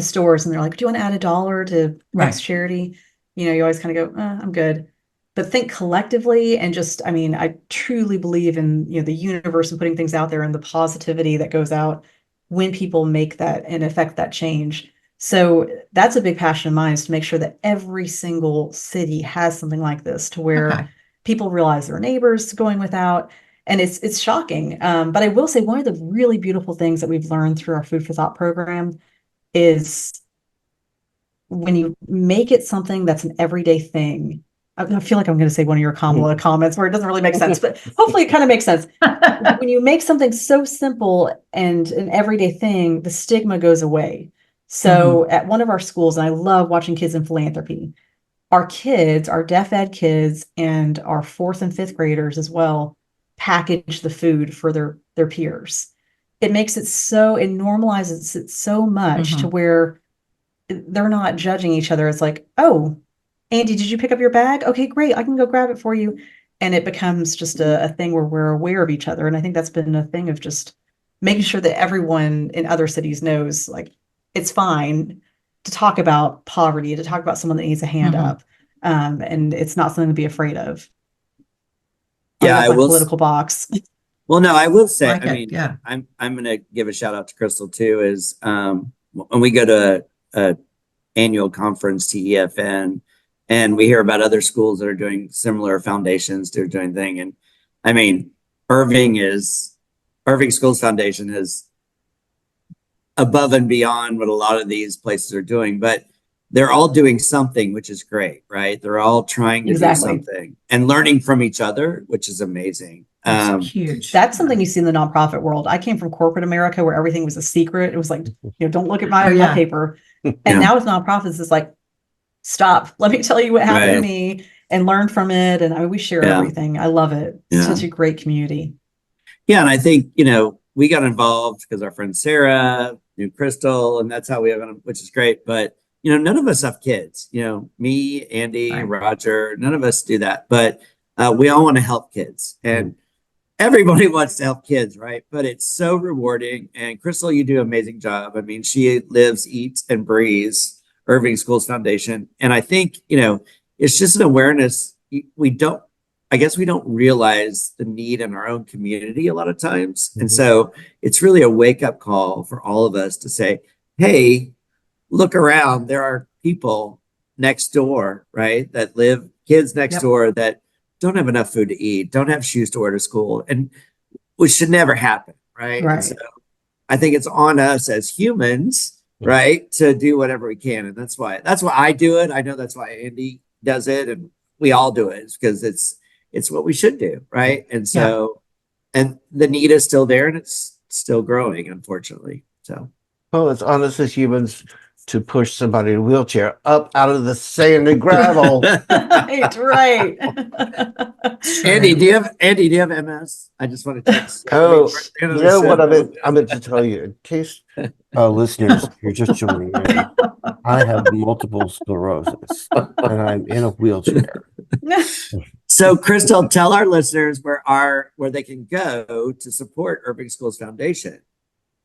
stores and they're like, do you want to add $1 to X charity? You always kind of go, I'm good. But think collectively and just, I truly believe in, the universe and putting things out there and the positivity that goes out when people make that and affect that change. So that's a big passion of mine, is to make sure that every single city has something like this, to where people realize their neighbors going without. And it's shocking. But I will say one of the really beautiful things that we've learned through our Food for Thought program is when you make it something that's an everyday thing. I feel like I'm going to say one of your Kamala comments where it doesn't really make sense, but hopefully it kind of makes sense. When you make something so simple and an everyday thing, the stigma goes away. So at one of our schools, and I love watching kids in philanthropy, our kids, our deaf ed kids and our 4th and 5th graders as well, package the food for their peers. It makes it so, it normalizes it so much to where they're not judging each other. It's like, oh, Andy, did you pick up your bag? Okay, great. I can go grab it for you. And it becomes just a thing where we're aware of each other. And I think that's been a thing of just making sure that everyone in other cities knows, like, it's fine to talk about poverty, to talk about someone that needs a hand up. And it's not something to be afraid of. Yeah, I will. Political box. Well, no, I will say, Like I it, mean, yeah. I'm going to give a shout out to Crystal too, is when we go to a annual conference, TEFN, and we hear about other schools that are doing similar foundations to doing thing. And I mean, Irving Schools Foundation is above and beyond what a lot of these places are doing, but they're all doing something, which is great, right? They're all trying to do something and learning from each other, which is amazing. That's huge. That's something you see in the nonprofit world. I came from corporate America where everything was a secret. It was like, don't look at my paper. And now with nonprofits, it's like, stop. Let me tell you what happened to me and learn from it. And I mean, we share everything. I love it. It's such a great community. Yeah. And I think, we got involved because our friend Sarah knew Crystal, and that's how we have it, which is great. But, none of us have kids, me, Andy, Roger, none of us do that. But we all want to help kids. And everybody wants to help kids, right? But it's so rewarding. And Crystal, you do an amazing job. I mean, she lives, eats, and breathes Irving Schools Foundation. And I think, it's just an awareness. We don't realize the need in our own community a lot of times. And so it's really a wake-up call for all of us to say, hey, look around. There are people next door, right? That live, kids next door that don't have enough food to eat, don't have shoes to wear to school, and which should never happen, right? And so I think it's on us as humans, right, to do whatever we can. And that's why I do it. I know that's why Andy does it, and we all do it, because it's what we should do, right? And so, and the need is still there, and it's still growing, unfortunately. So, well, it's on us as humans to push somebody in a wheelchair up out of the sand and gravel. Right. Andy, do you have MS? I just want to text. Oh, you know what I meant to tell you, in case listeners, you're just joining in. I have multiple sclerosis, and I'm in a wheelchair. So, Crystal, tell our listeners where they can go to support Irving Schools Foundation.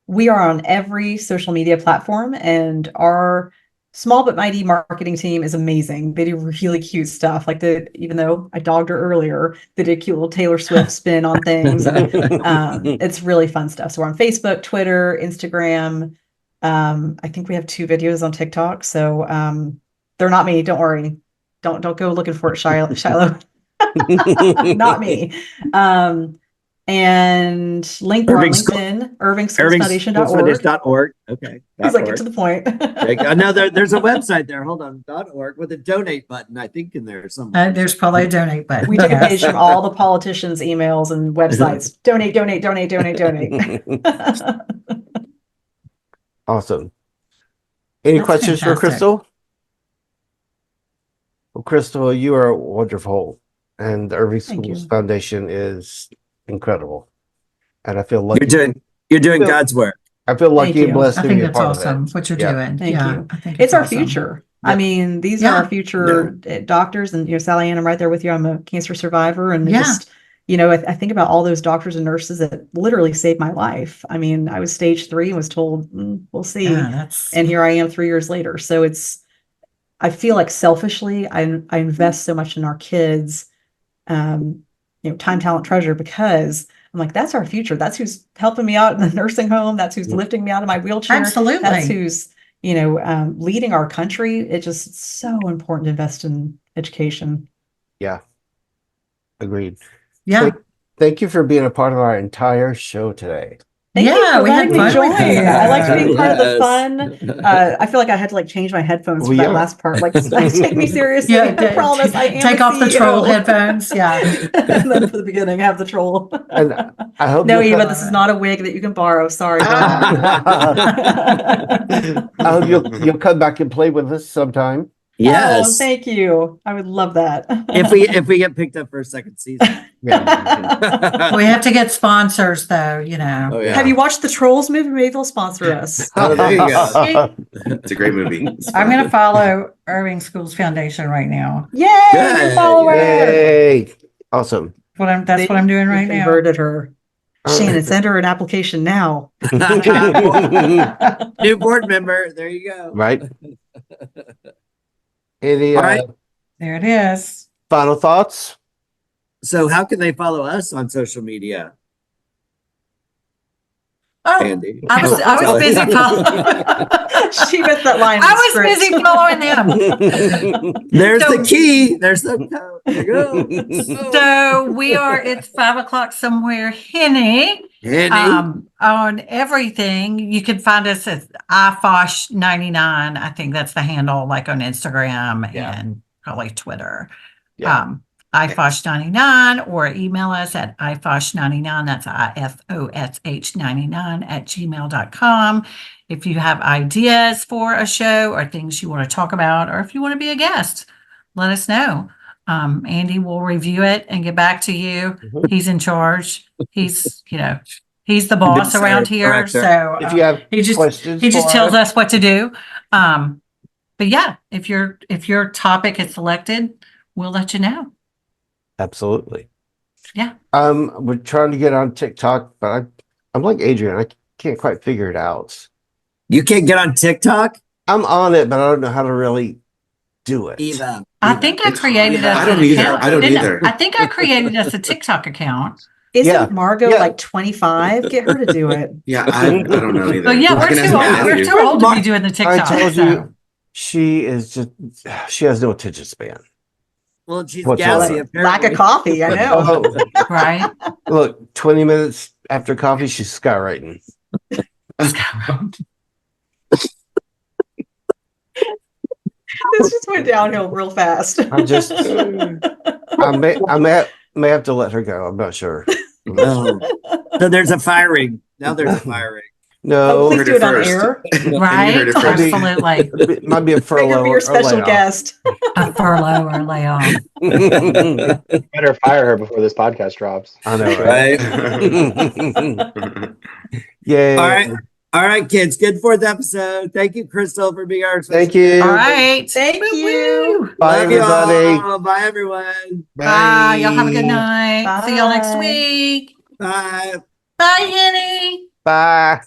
We are on every social media platform, and our small but mighty marketing team is amazing. They do really cute stuff. Like even though I dogged her earlier, they did a cute little Taylor Swift spin on things. It's really fun stuff. So we're on Facebook, Twitter, Instagram. I think we have 2 videos on TikTok. So they're not me. Don't worry. Don't go looking for it, Shiloh. Not me. And link on LinkedIn, IrvingSchoolsFoundation.org. Okay. I was like, get to the point. I know there's a website there. Hold on, .org with a donate button, I think, in there somewhere. There's probably a donate button. We took a page from all the politicians' emails and websites. Donate. Awesome. Any questions for Crystal? Well, Crystal, you are wonderful, and the Irving Schools Foundation is incredible, and I feel like you're doing God's work. I feel lucky and blessed. I think that's awesome what you're doing. Thank you. I think it's our future. I mean, these are our future doctors, and Sally Ann, I'm right there with you. I'm a cancer survivor, and just I think about all those doctors and nurses that literally saved my life. I mean, I was stage 3 and was told, we'll see, and here I am 3 years later. So I feel like selfishly, I invest so much in our kids. Time, talent, treasure, because I'm like, that's our future. That's who's helping me out in the nursing home. That's who's lifting me out of my wheelchair. Absolutely. That's who's, leading our country. It's so important to invest in education. Yeah. Agreed. Yeah. thank you for being a part of our entire show today. Thank you Yeah, for we had letting me fun with join. you. I liked being part of the Yes. fun. I feel like I had to like change my headphones Well, for that yeah. last part. Like, take me seriously. Yeah, I promise. I am take a off the CEO. troll headphones. Yeah. And then for the beginning, have the troll. And I hope No, you'll Eva, come- this is not a wig that you can borrow. Sorry, girl. I hope you'll come back and play with us sometime. Oh, Yes. thank you. I would love that. If we get picked up for a second season. Yeah. We have to get sponsors though, you know. Oh, yeah. Have you watched the Trolls movie? Maybe they'll sponsor us. Oh, there you go. It's a great movie. It's I'm fun. going to follow Irving Schools Foundation right now. Yay! Good. New follower. Yay! Awesome. That's what I'm doing right now. Converted her. Shannon, send her an application now. New board member. There you go. Right. Any All right. There it is. final thoughts? So how can they follow us on social media, Oh, Andy? I was busy following. She missed that line. in I the was script. busy following them. There's So- the key. There's the code. There you go. So we are at 5:00 somewhere, Henny. Andy. On everything. You can find us at iFosh99. I think that's the handle, like on Instagram Yeah. and probably Twitter. Yeah. iFosh99, or email us at iFosh99. That's IFOSH99 @gmail.com. If you have ideas for a show or things you want to talk about, or if you want to be a guest, let us know. Andy will review it and get back to you. Mhm. He's in charge. He's, he's the boss Yes, around sir. here. Correct, sir. So If you have he just questions, tells for us what to do. But yeah, if your topic is selected, we'll let you know. absolutely. Yeah. We're trying to get on TikTok, but I'm like Adrian. I can't quite figure it out. You can't get on TikTok? I'm on it, but I don't know how to really do it. Eva. I think I It's created hard. us I don't an either. account. I don't didn't either. I think I created us a TikTok account. Isn't Yeah. Margot Yeah. like 25? Get her to do it. Yeah, I don't know either. So yeah, I we're can ask too old. Matthew. We're too old to be doing the I TikTok. told so. you, she has no attention span. Well, she's Whatsoever. gassy. Lack of Apparently. coffee, I know. Oh, Right? look, 20 minutes after coffee, she's skywriting. This just went downhill real fast. I just, I may have to let her go. I'm not sure. Oh. So there's a firing. Now there's a firing. Oh, No, please heard do it it on first. air. Right? heard it first. Absolutely. it might be a Make her furlough be or your special layoff. guest. A furlough or layoff. Better fire her before this podcast drops. I know, Right? right? Yay. All right. All right, kids. Good fourth episode. Thank you, Crystal, for being our Thank you. All right. Thank Woo, you. woo. Bye, Love you everybody. all. Bye, everyone. Bye. Y'all have a good night. See y'all next Bye. week. Bye. Bye, Henny. Bye.